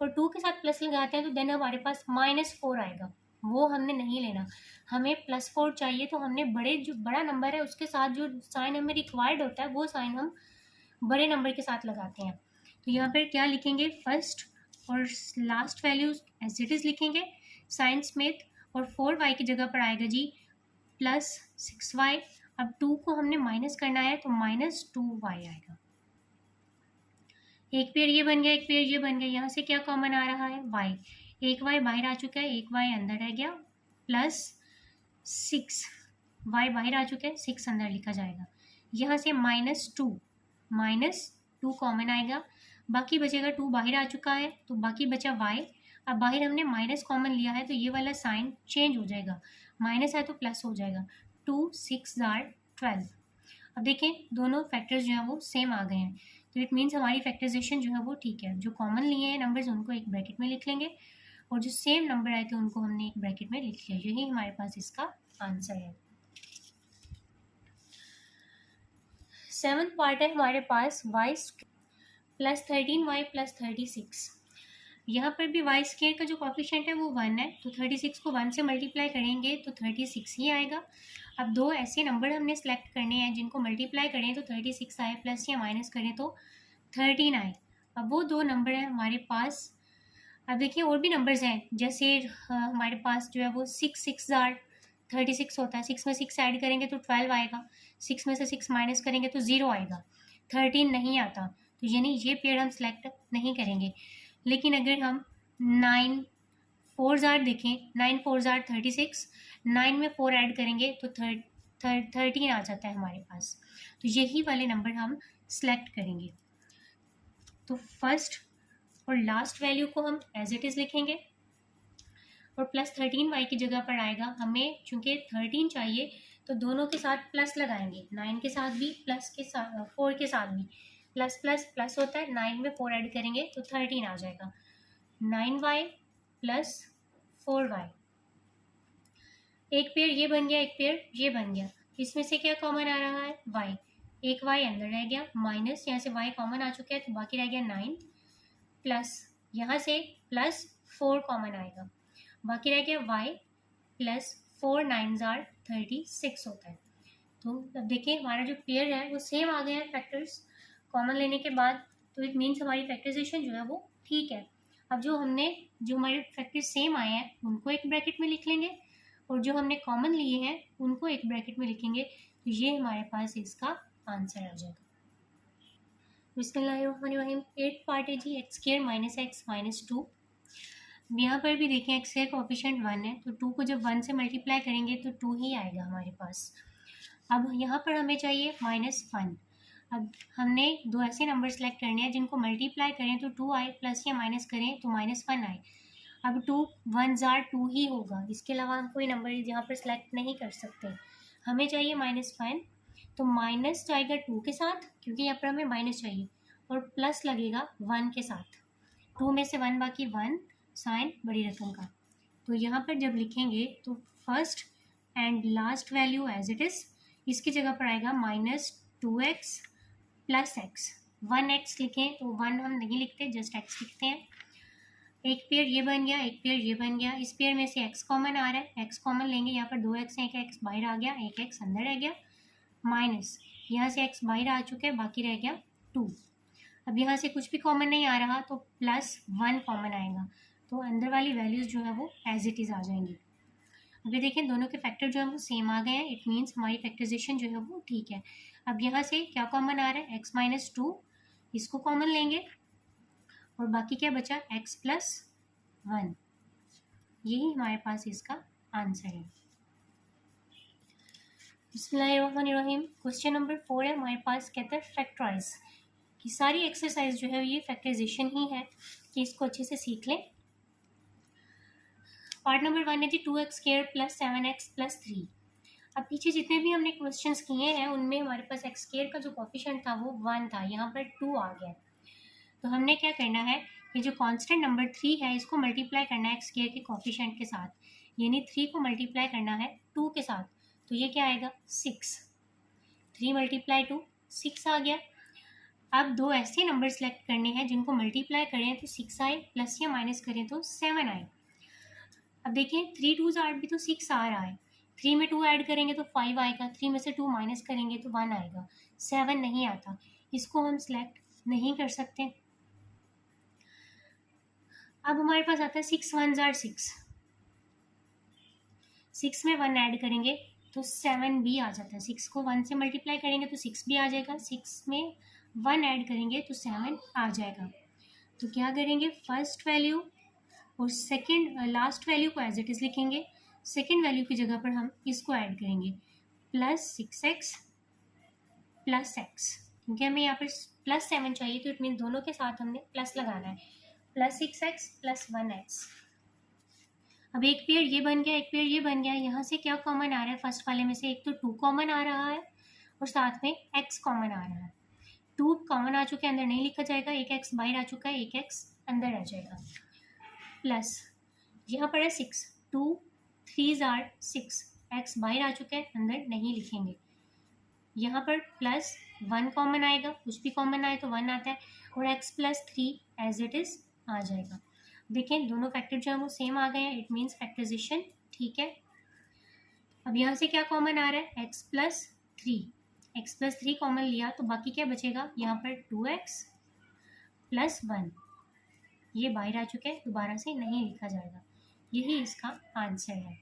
[SPEAKER 1] और 2 के साथ प्लस लगाते हैं तो देन हमारे पास -4 आएगा। वो हमने नहीं लेना, हमें +4 चाहिए। तो हमने जो बड़ा नंबर है उसके साथ जो साइन हमें रिक्वायर्ड होता है वो साइन हम बड़े नंबर के साथ लगाते हैं। तो यहाँ पर क्या लिखेंगे, फर्स्ट और last values as it is लिखेंगे साइन समेत, और 4y की जगह पर आएगा जी +6y। अब 2 को हमने माइनस करना है तो -2y आएगा। एक पेयर ये बन गया, एक पेयर ये बन गया। यहाँ से क्या कॉमन आ रहा है, y। एक y बाहर आ चुका है, एक y अंदर रह गया, +6 y बाहर आ चुका है, 6 अंदर लिखा जाएगा। यहाँ से -2 कॉमन आएगा, बाकी बचेगा 2 बाहर आ चुका है तो बाकी बचा y। अब बाहर हमने माइनस कॉमन लिया है तो ये वाला साइन चेंज हो जाएगा, माइनस है तो प्लस हो जाएगा। 2 6 जार 12। अब देखें दोनों फैक्टर्स जो हैं वो सेम आ गए हैं, तो इट मीन्स हमारी फैक्टराइजेशन जो है वो ठीक है। जो कॉमन लिए हैं नंबर्स उनको एक ब्रैकेट में लिख लेंगे और जो सेम नंबर आए थे उनको हमने एक ब्रैकेट में लिख लिया। यही हमारे पास इसका आंसर है। 7th पार्ट है हमारे पास y प्लस 13y प्लस 36। यहाँ पर भी वाई स्क्वायर का जो कॉफिशिएंट है वो 1 है, तो 36 को 1 से मल्टीप्लाई करेंगे तो 36 ही आएगा। अब दो ऐसे नंबर हमने सेलेक्ट करने हैं जिनको मल्टीप्लाई करें तो 36 आए, प्लस या माइनस करें तो 13 आए। अब वो दो नंबर हैं हमारे पास। अब देखिए और भी नंबर्स हैं, जैसे हमारे पास जो है वो 6 जार 36 होता है। 6 में 6 ऐड करेंगे तो 12 आएगा, 6 में से 6 माइनस करेंगे तो 0 आएगा, 13 नहीं आता। तो यानी ये पेयर हम सेलेक्ट नहीं करेंगे। लेकिन अगर हम 9 4 जार देखें, 9 4 जार 36, 9 में 4 ऐड करेंगे तो 13 आ जाता है हमारे पास। तो यही वाले नंबर हम सेलेक्ट करेंगे। तो फर्स्ट और लास्ट वैल्यू को हम एज इट इज़ लिखेंगे और प्लस 13y की जगह पर आएगा। हमें चूंकि 13 चाहिए तो दोनों के साथ प्लस लगाएंगे, 9 के साथ भी प्लस के साथ 4 के साथ भी प्लस प्लस प्लस होता है। 9 में 4 ऐड करेंगे तो 13 आ जाएगा। 9y प्लस 4y, एक पेयर ये बन गया, एक पेयर ये बन गया। इसमें से क्या कॉमन आ रहा है, y। एक y अंदर रह गया, माइनस यहाँ से y कॉमन आ चुका है तो बाकी रह गया 9, प्लस यहाँ से प्लस 4 कॉमन आएगा, बाकी रह गया y प्लस 4 9 जार 36 होता है। तो अब देखिए हमारा जो पेयर है वो सेम आ गया है फैक्टर्स कॉमन लेने के बाद। तो इट मीन्स हमारी फैक्टराइजेशन जो है वो ठीक है। अब जो हमारे फैक्टर्स सेम आए हैं उनको एक ब्रैकेट में लिख लेंगे और जो हमने कॉमन लिए हैं उनको एक ब्रैकेट में लिखेंगे। तो ये हमारे पास इसका आंसर आ जाएगा। बिस्मिल्लाहिर्रहमानिर्रहीम। 8th पार्ट है g x square minus x minus 2। यहाँ पर भी देखें एक्स स्क्वायर कोएफिशिएंट 1 है तो 2 को जब 1 से मल्टीप्लाई करेंगे तो 2 ही आएगा हमारे पास। अब यहाँ पर हमें चाहिए -1। अब हमने दो ऐसे नंबर सेलेक्ट करने हैं जिनको मल्टीप्लाई करें तो 2 आए, प्लस या माइनस करें तो -1 आए। अब 2 1 जार 2 ही होगा, इसके अलावा हम कोई नंबर यहाँ पर सेलेक्ट नहीं कर सकते। हमें चाहिए -1, तो माइनस जाएगा 2 के साथ, क्योंकि यहाँ पर हमें माइनस चाहिए, और प्लस लगेगा 1 के साथ। 2 में से 1 बाकी 1 साइन बड़ी रकम का। तो यहाँ पर जब लिखेंगे तो first and last value as it is, इसकी जगह पर आएगा -2x प्लस एक्स। 1x लिखें तो 1 हम नहीं लिखते, जस्ट x लिखते हैं। एक पेयर ये बन गया, एक पेयर ये बन गया। इस पेयर में से x कॉमन आ रहा है, x कॉमन लेंगे, यहाँ पर 2x है, एक x बाहर आ गया, एक x अंदर रह गया, माइनस यहाँ से x बाहर आ चुके हैं, बाकी रह गया 2। अब यहाँ से कुछ भी कॉमन नहीं आ रहा तो +1 कॉमन आएगा, तो अंदर वाली वैल्यूज़ जो है वो एज इट इज़ आ जाएंगी। अभी देखें दोनों के फैक्टर जो है वो सेम आ गए हैं, इट मीन्स हमारी फैक्टराइजेशन जो है वो ठीक है। अब यहाँ से क्या कॉमन आ रहा है, x - 2, इसको कॉमन लेंगे और बाकी क्या बचा, x + 1। यही हमारे पास इसका आंसर है। बिस्मिल्लाहिर्रहमानिर्रहीम। क्वेश्चन नंबर 4 है हमारे पास, कहता है फैक्टराइज। कि सारी एक्सरसाइज जो है ये फैक्टराइजेशन ही है, कि इसको अच्छे से सीख लें। पार्ट नंबर 1 है जी 2x² + 7x + 3। अब पीछे जितने भी हमने क्वेश्चंस किए हैं उनमें हमारे पास x² का जो कोफिशिएंट था वो 1 था, यहाँ पर 2 आ गया। तो हमने क्या करना है, ये जो कांस्टेंट नंबर 3 है इसको मल्टीप्लाई करना है x² के कोफिशिएंट के साथ, यानी 3 को मल्टीप्लाई करना है 2 के साथ, तो ये क्या आएगा 6। 3 × 2 6 आ गया। अब दो ऐसे नंबर सेलेक्ट करने हैं जिनको मल्टीप्लाई करें तो 6 आए, प्लस या माइनस करें तो 7 आए। अब देखें 3 2 8 भी तो 6 आ रहा है, 3 में 2 ऐड करेंगे तो 5 आएगा, 3 में से 2 माइनस करेंगे तो 1 आएगा, 7 नहीं आता, इसको हम सिलेक्ट नहीं कर सकते। अब हमारे पास आता है 6 1 * 6, 6 में 1 ऐड करेंगे तो 7 भी आ जाता है, 6 को 1 से मल्टीप्लाई करेंगे तो 6 भी आ जाएगा, 6 में 1 ऐड करेंगे तो 7 आ जाएगा। तो क्या करेंगे, फर्स्ट वैल्यू और सेकंड लास्ट वैल्यू को एज इट इज़ लिखेंगे, सेकंड वैल्यू की जगह पर हम इसको ऐड करेंगे +6x + x, क्योंकि हमें यहाँ पर +7 चाहिए तो इट मीन दोनों के साथ हमने प्लस लगाना है, +6x + 1x। अब एक पेयर ये बन गया, एक पेयर ये बन गया। यहाँ से क्या कॉमन आ रहा है, फर्स्ट वाले में से एक तो 2 कॉमन आ रहा है और साथ में x कॉमन आ रहा है। 2 कॉमन आ चुके हैं, अंदर नहीं लिखा जाएगा, एक x बाहर आ चुका है, एक x अंदर आ जाएगा, प्लस यहाँ पर है 6, 2 3 * 6, x बाहर आ चुका है, अंदर नहीं लिखेंगे। यहाँ पर +1 कॉमन आएगा, कुछ भी कॉमन आए तो 1 आता है, और x + 3 एज इट इज़ आ जाएगा। देखें दोनों फैक्टर जो है वो सेम आ गए हैं, इट मीन्स फैक्टराइजेशन ठीक है। अब यहाँ से क्या कॉमन आ रहा है, x + 3 कॉमन लिया तो बाकी क्या बचेगा, यहाँ पर 2x + 1, ये बाहर आ चुके हैं, दोबारा से नहीं लिखा जाएगा, यही इसका आंसर है।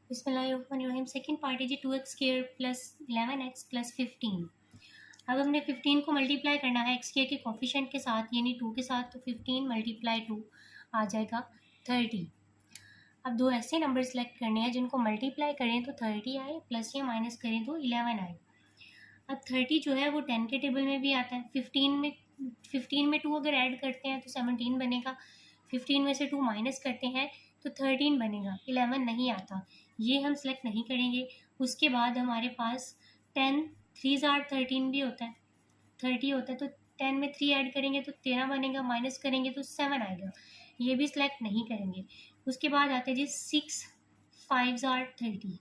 [SPEAKER 1] बिस्मिल्लाहिर्रहमानिर्रहीम। सेकंड पार्ट है जी 2x² + 11x + 15। अब हमने 15 को मल्टीप्लाई करना है x² के कोफिशिएंट के साथ, यानी 2 के साथ, तो 15 × 2 आ जाएगा 30। अब दो ऐसे नंबर सेलेक्ट करने हैं जिनको मल्टीप्लाई करें तो 30 आए, प्लस या माइनस करें तो 11 आए। अब 30 जो है वो 10 के टेबल में भी आता है, 15 में 2 अगर ऐड करते हैं तो 17 बनेगा, 15 में से 2 माइनस करते हैं तो 13 बनेगा, 11 नहीं आता, ये हम सेलेक्ट नहीं करेंगे। उसके बाद हमारे पास 10 3 * 13 भी होता है, 30 होता है, तो 10 में 3 ऐड करेंगे तो 13 बनेगा, माइनस करेंगे तो 7 आएगा, ये भी सिलेक्ट नहीं करेंगे। उसके बाद आते हैं जी 6 5 * 30,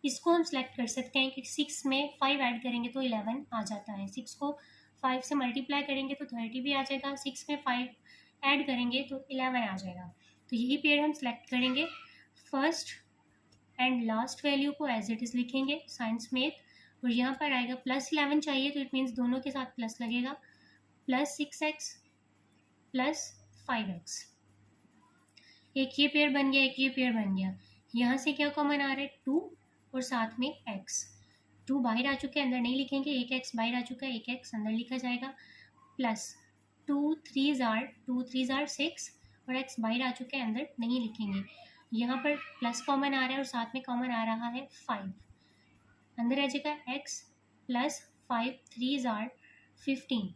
[SPEAKER 1] इसको हम सेलेक्ट कर सकते हैं कि 6 में 5 ऐड करेंगे तो 11 आ जाता है, 6 को 5 से मल्टीप्लाई करेंगे तो 30 भी आ जाएगा, 6 में 5 ऐड करेंगे तो 11 आ जाएगा। तो यही पेयर हम सेलेक्ट करेंगे, फर्स्ट एंड लास्ट वैल्यू को एज इट इज़ लिखेंगे साइंस में, और यहाँ पर आएगा +11 चाहिए तो इट मीन्स दोनों के साथ प्लस लगेगा, +6x + 5x। एक ये पेयर बन गया, एक ये पेयर बन गया। यहाँ से क्या कॉमन आ रहा है, 2 और साथ में x, 2 बाहर आ चुके हैं, अंदर नहीं लिखेंगे, एक x बाहर आ चुका है, एक x अंदर लिखा जाएगा, प्लस 2 3 * 6 और x बाहर आ चुके हैं, अंदर नहीं लिखेंगे। यहाँ पर प्लस कॉमन आ रहा है और साथ में कॉमन आ रहा है 5, अंदर आ जाएगा x + 5 3 * 15।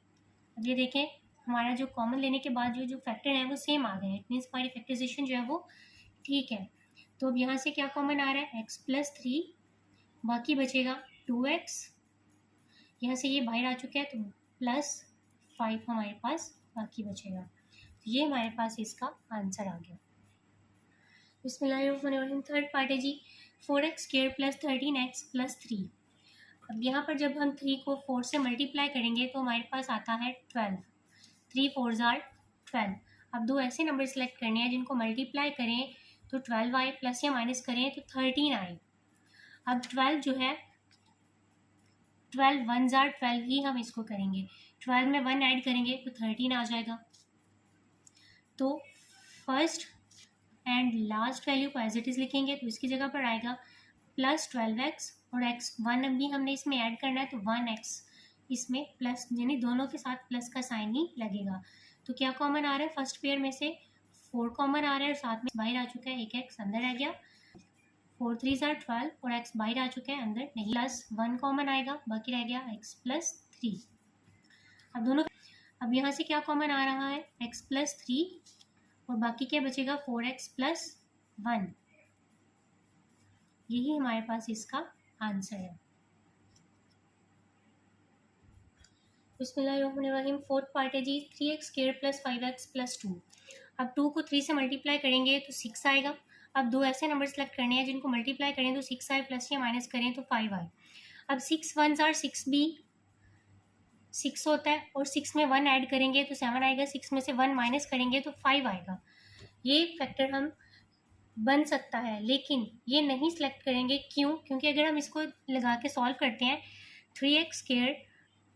[SPEAKER 1] अब ये देखें हमारा जो कॉमन लेने के बाद जो फैक्टर है वो सेम आ गए हैं, इट मीन्स हमारी फैक्टराइजेशन जो है वो ठीक है। तो अब यहाँ से क्या कॉमन आ रहा है, x + 3 बाकी बचेगा 2x, यहाँ से ये बाहर आ चुका है तो +5 हमारे पास बाकी बचेगा। तो ये हमारे पास इसका आंसर आ गया। बिस्मिल्लाहिर्रहमानिर्रहीम। थर्ड पार्ट है जी 4x² + 13x + 3। अब यहाँ पर जब हम 3 को 4 से मल्टीप्लाई करेंगे तो हमारे पास आता है 12। 3 4 ज़ार 12। अब दो ऐसे नंबर सेलेक्ट करने हैं जिनको मल्टीप्लाई करें तो 12 आए, प्लस या माइनस करें तो 13 आए। अब 12 जो है 12 1 ज़ार 12 ही हम इसको करेंगे। 12 में 1 ऐड करेंगे तो 13 आ जाएगा। तो फर्स्ट एंड लास्ट वैल्यू को एज इट इज़ लिखेंगे तो इसकी जगह पर आएगा +12x और x 1 भी हमने इसमें ऐड करना है तो 1x इसमें प्लस, यानी दोनों के साथ प्लस का साइन ही लगेगा। तो क्या कॉमन आ रहा है, फर्स्ट पेयर में से 4 कॉमन आ रहा है और साथ में बाहर आ चुका है, एक x अंदर आ गया। 4 3 ज़ार 12 और x बाहर आ चुका है, अंदर नहीं। +1 कॉमन आएगा, बाकी रह गया x + 3। अब दोनों, अब यहाँ से क्या कॉमन आ रहा है, x + 3 और बाकी क्या बचेगा 4x + 1। यही हमारे पास इसका आंसर है। बिस्मिल्लाहिर्रहमानिर्रहीम। फोर्थ पार्ट है जी 3x² + 5x + 2। अब 2 को 3 से मल्टीप्लाई करेंगे तो 6 आएगा। अब दो ऐसे नंबर सेलेक्ट करने हैं जिनको मल्टीप्लाई करें तो 6 आए, प्लस या माइनस करें तो 5 आए। अब 6 1 ज़ार 6 भी 6 होता है और 6 में 1 ऐड करेंगे तो 7 आएगा। 6 में से 1 माइनस करेंगे तो 5 आएगा। ये फैक्टर हम बन सकता है लेकिन ये नहीं सिलेक्ट करेंगे, क्यों? क्योंकि अगर हम इसको लगा के सॉल्व करते हैं 3x²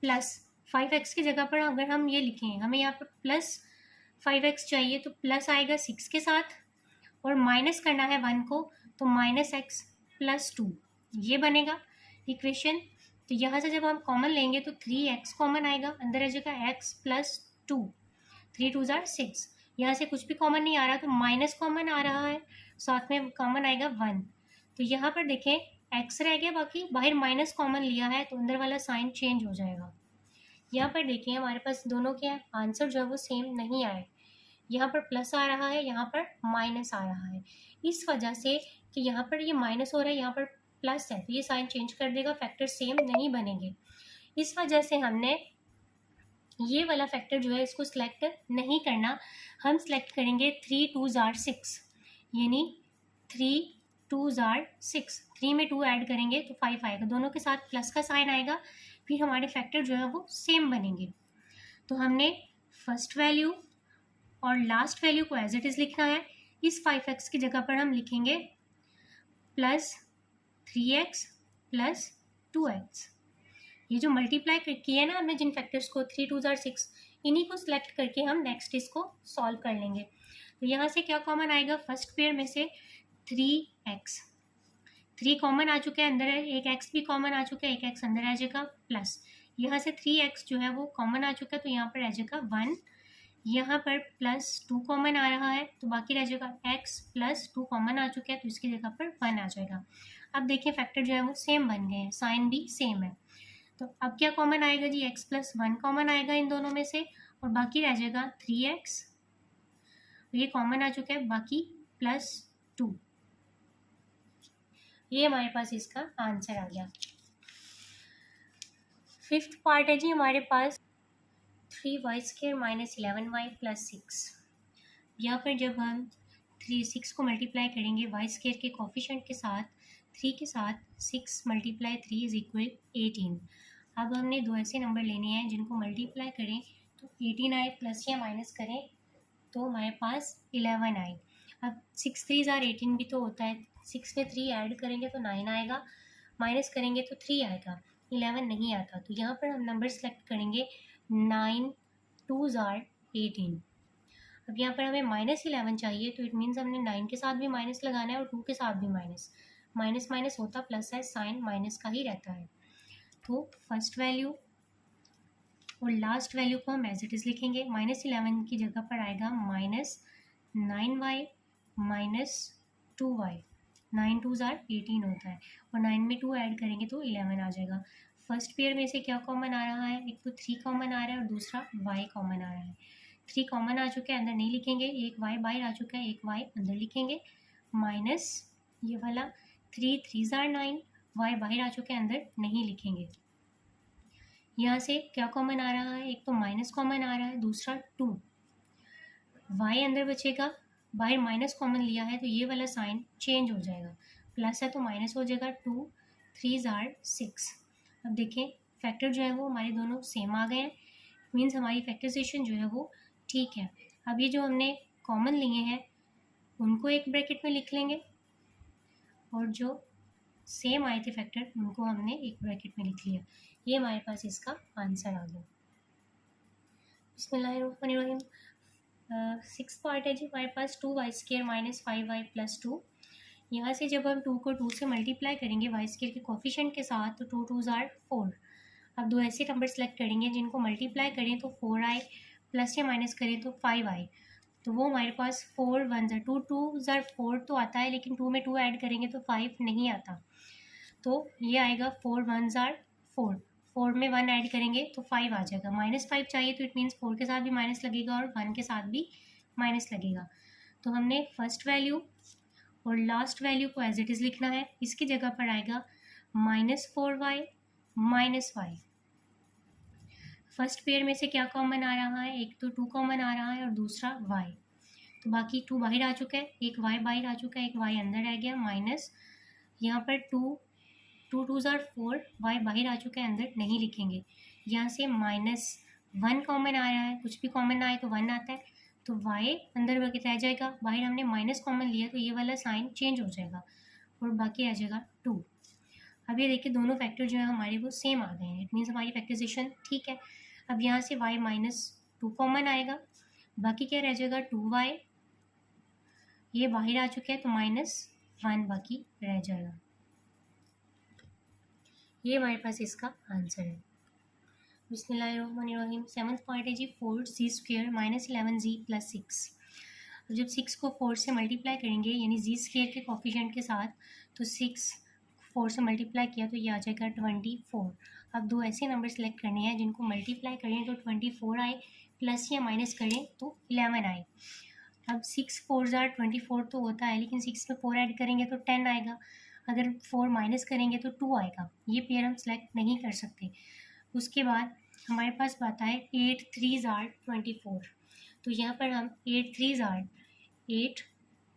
[SPEAKER 1] + 5x की जगह पर अगर हम ये लिखें, हमें यहाँ पर +5x चाहिए तो प्लस आएगा 6 के साथ और माइनस करना है 1 को तो -x + 2 ये बनेगा इक्वेशन। तो यहाँ से जब हम कॉमन लेंगे तो 3x कॉमन आएगा, अंदर आ जाएगा x + 2। 3 2 ज़ार 6। यहाँ से कुछ भी कॉमन नहीं आ रहा तो माइनस कॉमन आ रहा है, साथ में कॉमन आएगा 1। तो यहाँ पर देखें x रह गया, बाकी बाहर माइनस कॉमन लिया है तो अंदर वाला साइन चेंज हो जाएगा। यहाँ पर देखिए हमारे पास दोनों के आंसर जो है वो सेम नहीं आए। यहाँ पर प्लस आ रहा है, यहाँ पर माइनस आ रहा है। इस वजह से कि यहाँ पर ये माइनस हो रहा है, यहाँ पर प्लस है, तो ये साइन चेंज कर देगा, फैक्टर सेम नहीं बनेंगे। इस वजह से हमने ये वाला फैक्टर जो है इसको सिलेक्ट नहीं करना। हम सिलेक्ट करेंगे 3 2 ज़ार 6, यानी 3 2 ज़ार 6। 3 में 2 ऐड करेंगे तो 5 आएगा, दोनों के साथ प्लस का साइन आएगा, फिर हमारे फैक्टर जो है वो सेम बनेंगे। तो हमने फर्स्ट वैल्यू और लास्ट वैल्यू को एज इट इज़ लिखना है। इस 5x की जगह पर हम लिखेंगे +3x + 2x। ये जो मल्टीप्लाई किया है ना हमने जिन फैक्टर्स को 3 2 ज़ार 6, इन्हीं को सिलेक्ट करके हम नेक्स्ट इसको सॉल्व कर लेंगे। तो यहाँ से क्या कॉमन आएगा, फर्स्ट पेयर में से 3x, 3 कॉमन आ चुका है, अंदर है, एक x भी कॉमन आ चुका है, एक x अंदर आ जाएगा, प्लस यहाँ से 3x जो है वो कॉमन आ चुका है तो यहाँ पर आ जाएगा 1। यहाँ पर +2 कॉमन आ रहा है तो बाकी रह जाएगा x + 2 कॉमन आ चुका है तो इसकी जगह पर 1 आ जाएगा। अब देखिए फैक्टर जो है वो सेम बन गए हैं, साइन भी सेम है। तो अब क्या कॉमन आएगा जी, x + 1 कॉमन आएगा इन दोनों में से और बाकी रह जाएगा 3x, ये कॉमन आ चुका है, बाकी +2। ये हमारे पास इसका आंसर आ गया। फिफ्थ पार्ट है जी हमारे पास 3y² - 11y + 6। यहाँ पर जब हम 6 को मल्टीप्लाई करेंगे y² के कोफिशिएंट के साथ 3 के साथ, 6 × 3 = 18। अब हमने दो ऐसे नंबर लेने हैं जिनको मल्टीप्लाई करें तो 18 आए, प्लस या माइनस करें तो हमारे पास 11 आए। अब 6 3 ज़ार 18 भी तो होता है, 6 में 3 ऐड करेंगे तो 9 आएगा, माइनस करेंगे तो 3 आएगा, 11 नहीं आता। तो यहाँ पर हम नंबर सेलेक्ट करेंगे 9 2 ज़ार 18। अब यहाँ पर हमें -11 चाहिए तो इट मीन्स हमने 9 के साथ भी माइनस लगाना है और 2 के साथ भी माइनस। माइनस माइनस होता प्लस है, साइन माइनस का ही रहता है। तो फर्स्ट वैल्यू और लास्ट वैल्यू को हम एज इट इज़ लिखेंगे। -11 की जगह पर आएगा -9y - 2y। 9 2 ज़ार 18 होता है और 9 में 2 ऐड करेंगे तो 11 आ जाएगा। फर्स्ट पेयर में से क्या कॉमन आ रहा है, एक तो 3 कॉमन आ रहा है और दूसरा y कॉमन आ रहा है। 3 कॉमन आ चुका है, अंदर नहीं लिखेंगे, एक y बाहर आ चुका है, एक y अंदर लिखेंगे, माइनस ये वाला 3 3 ज़ार 9 वाई बाहर आ चुके हैं, अंदर नहीं लिखेंगे। यहाँ से क्या कॉमन आ रहा है, एक तो माइनस कॉमन आ रहा है, दूसरा 2, वाई अंदर बचेगा, बाहर माइनस कॉमन लिया है तो ये वाला साइन चेंज हो जाएगा, प्लस है तो माइनस हो जाएगा, 2 3 जार 6। अब देखें फैक्टर जो है वो हमारे दोनों सेम आ गए हैं, मीन्स हमारी फैक्टराइजेशन जो है वो ठीक है। अब ये जो हमने कॉमन लिए हैं उनको एक ब्रैकेट में लिख लेंगे और जो सेम आए थे फैक्टर उनको हमने एक ब्रैकेट में लिख लिया। ये हमारे पास इसका आंसर आ गया। बिस्मिल्लाहिर्रहमानिर्रहीम। 6 पार्ट है जी हमारे पास, 2y² माइनस 5y प्लस 2। यहाँ से जब हम 2 को 2 से मल्टीप्लाई करेंगे y² के कोफिशिएंट के साथ तो 2 2 जार 4। अब दो ऐसे नंबर सेलेक्ट करेंगे जिनको मल्टीप्लाई करें तो 4 आए, प्लस या माइनस करें तो 5 आए, तो वो हमारे पास 4 1 जार 2 2 जार 4 तो आता है, लेकिन 2 में 2 ऐड करेंगे तो 5 नहीं आता, तो ये आएगा 4 1 जार 4, 4 में 1 ऐड करेंगे तो 5 आ जाएगा। -5 चाहिए तो इट मीन्स 4 के साथ भी माइनस लगेगा और 1 के साथ भी माइनस लगेगा। तो हमने फर्स्ट वैल्यू और लास्ट वैल्यू को एज इट इज़ लिखना है। इसकी जगह पर आएगा -4y -y। फर्स्ट पेयर में से क्या कॉमन आ रहा है, एक तो 2 कॉमन आ रहा है और दूसरा y, तो बाकी 2 बाहर आ चुका है, एक y बाहर आ चुका है, एक y अंदर रह गया, माइनस यहाँ पर 2 2 जार 4, y बाहर आ चुका है, अंदर नहीं लिखेंगे। यहाँ से -1 कॉमन आ रहा है, कुछ भी कॉमन आए तो 1 आता है, तो y अंदर रह जाएगा, बाहर हमने माइनस कॉमन लिया तो ये वाला साइन चेंज हो जाएगा और बाकी रह जाएगा 2। अब ये देखिए दोनों फैक्टर जो है हमारे वो सेम आ गए हैं, इट मीन्स हमारी फैक्टराइजेशन ठीक है। अब यहाँ से y -2 कॉमन आएगा, बाकी क्या रह जाएगा 2y, ये बाहर आ चुके हैं तो -1 बाकी रह जाएगा। ये हमारे पास इसका आंसर है। बिस्मिल्लाहिर्रहमानिर्रहीम। 7th पॉइंट है जी 4z² माइनस 11z प्लस 6। जब 6 को 4 से मल्टीप्लाई करेंगे यानी z² के कोफिशिएंट के साथ, तो 6 4 से मल्टीप्लाई किया तो ये आ जाएगा 24। अब दो ऐसे नंबर सेलेक्ट करने हैं जिनको मल्टीप्लाई करें तो 24 आए, प्लस या माइनस करें तो 11 आए। अब 6 4 जार 24 तो होता है, लेकिन 6 में 4 ऐड करेंगे तो 10 आएगा, अगर 4 माइनस करेंगे तो 2 आएगा, ये पेयर हम सेलेक्ट नहीं कर सकते। उसके बाद हमारे पास बात है 8 3 जार 24, तो यहाँ पर हम 8 3 जार 8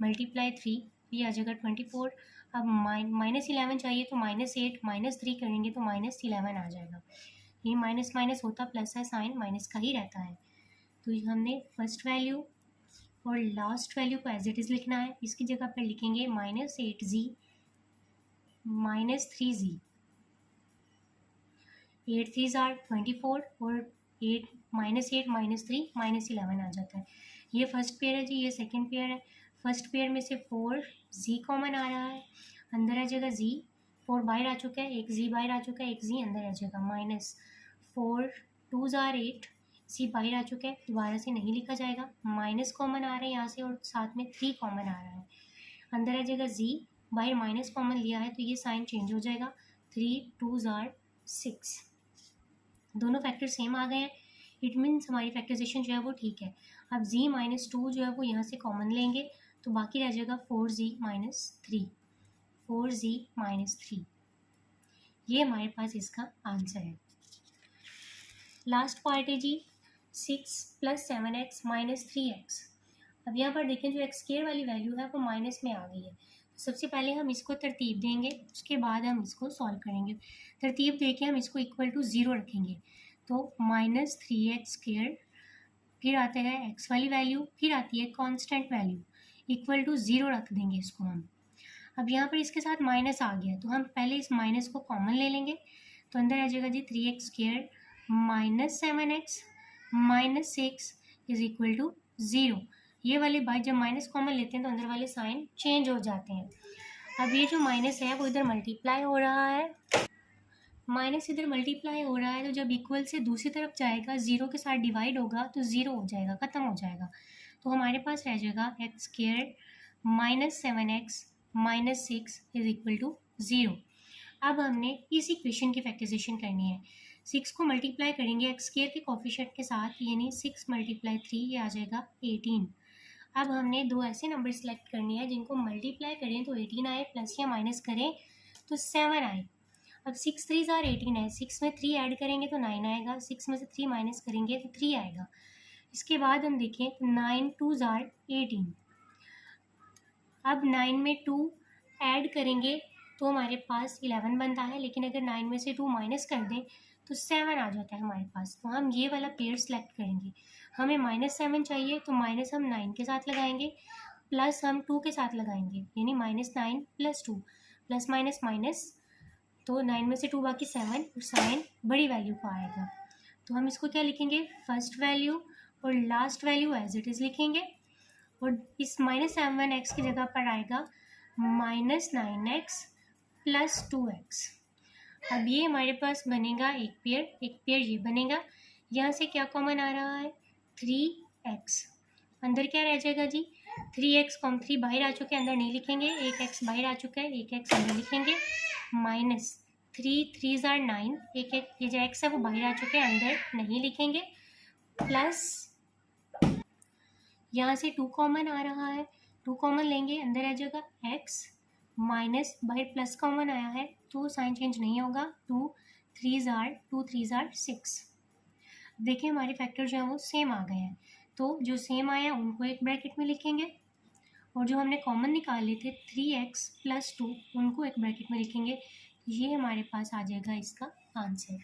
[SPEAKER 1] मल्टीप्लाई 3, ये आ जाएगा 24। अब -11 चाहिए तो -8 -3 करेंगे तो -11 आ जाएगा, ये माइनस माइनस होता प्लस है, साइन माइनस का ही रहता है। तो हमने फर्स्ट वैल्यू और लास्ट वैल्यू को एज इट इज़ लिखना है, इसकी जगह पर लिखेंगे -8z -3z, 8 3 जार 24 और 8 -3 -11 आ जाता है। ये फर्स्ट पेयर है जी, ये सेकंड पेयर है। फर्स्ट पेयर में से 4z कॉमन आ रहा है, अंदर आ जाएगा z, 4 बाहर आ चुका है, एक z बाहर आ चुका है, एक z अंदर आ जाएगा, -4 2 जार 8, z बाहर आ चुका है, दोबारा से नहीं लिखा जाएगा, माइनस कॉमन आ रहा है यहाँ से और साथ में 3 कॉमन आ रहा है, अंदर आ जाएगा z, बाहर माइनस कॉमन लिया है तो ये साइन चेंज हो जाएगा, 3 2 जार 6। दोनों फैक्टर सेम आ गए हैं, इट मीन्स हमारी फैक्टराइजेशन जो है वो ठीक है। अब z -2 जो है वो यहाँ से कॉमन लेंगे तो बाकी रह जाएगा 4z -3, 4z -3, ये हमारे पास इसका आंसर है। लास्ट पार्ट है जी 6 + 7x - 3x। अब यहाँ पर देखें जो x² वाली वैल्यू है वो माइनस में आ गई है, सबसे पहले हम इसको तरतीब देंगे, उसके बाद हम इसको सॉल्व करेंगे। तरतीब देके हम इसको इक्वल टू 0 रखेंगे, तो -3x², फिर आता है x वाली वैल्यू, फिर आती है कांस्टेंट वैल्यू, इक्वल टू 0 रख देंगे इसको हम। अब यहाँ पर इसके साथ माइनस आ गया तो हम पहले इस माइनस को कॉमन ले लेंगे, तो अंदर आ जाएगा जी 3x² -7x -6 = 0। ये वाले बात जब माइनस कॉमन लेते हैं तो अंदर वाले साइन चेंज हो जाते हैं। अब ये जो माइनस है वो इधर मल्टीप्लाई हो रहा है, माइनस इधर मल्टीप्लाई हो रहा है, तो जब इक्वल से दूसरी तरफ जाएगा 0 के साथ डिवाइड होगा तो 0 हो जाएगा, ख़त्म हो जाएगा, तो हमारे पास रह जाएगा x² -7x -6 = 0। अब हमने इस इक्वेशन की फैक्टराइजेशन करनी है, 6 को मल्टीप्लाई करेंगे x² के कोफिशिएंट के साथ, यानी 6 × 3 ये आ जाएगा 18। अब हमने दो ऐसे नंबर सेलेक्ट करने हैं जिनको मल्टीप्लाई करें तो 18 आए, प्लस या माइनस करें तो 7 आए। अब 6 3 ज़ार 18 है, 6 में 3 ऐड करेंगे तो 9 आएगा, 6 में से 3 माइनस करेंगे तो 3 आएगा। इसके बाद हम देखें 9 2 ज़ार 18। अब 9 में 2 ऐड करेंगे तो हमारे पास 11 बनता है, लेकिन अगर 9 में से 2 माइनस कर दें तो 7 आ जाता है हमारे पास। तो हम ये वाला पेयर सेलेक्ट करेंगे। हमें -7 चाहिए तो माइनस हम 9 के साथ लगाएंगे, प्लस हम 2 के साथ लगाएंगे, यानी -9 + 2, प्लस माइनस माइनस, तो 9 में से 2 बाकी 7, और साइन बड़ी वैल्यू का आएगा। तो हम इसको क्या लिखेंगे, फर्स्ट वैल्यू और last value as it is लिखेंगे, और इस -7x की जगह पर आएगा -9x + 2x। अब ये हमारे पास बनेगा एक पेयर ये बनेगा। यहाँ से क्या कॉमन आ रहा है, 3x। अंदर क्या रह जाएगा जी, 3x, 3 बाहर आ चुके हैं, अंदर नहीं लिखेंगे, एक x बाहर आ चुका है, एक x अंदर लिखेंगे, -3 3 ज़ार 9, एक ये जो x है वो बाहर आ चुके हैं, अंदर नहीं लिखेंगे, प्लस यहाँ से 2 कॉमन आ रहा है, 2 कॉमन लेंगे, अंदर आ जाएगा x, माइनस बाहर प्लस कॉमन आया है तो साइन चेंज नहीं होगा, 2 3 ज़ार 6। देखिए हमारे फैक्टर जो है वो सेम आ गए हैं, तो जो सेम आया उनको एक ब्रैकेट में लिखेंगे, और जो हमने कॉमन निकाले थे 3x + 2 उनको एक ब्रैकेट में लिखेंगे। ये हमारे पास आ जाएगा इसका आंसर।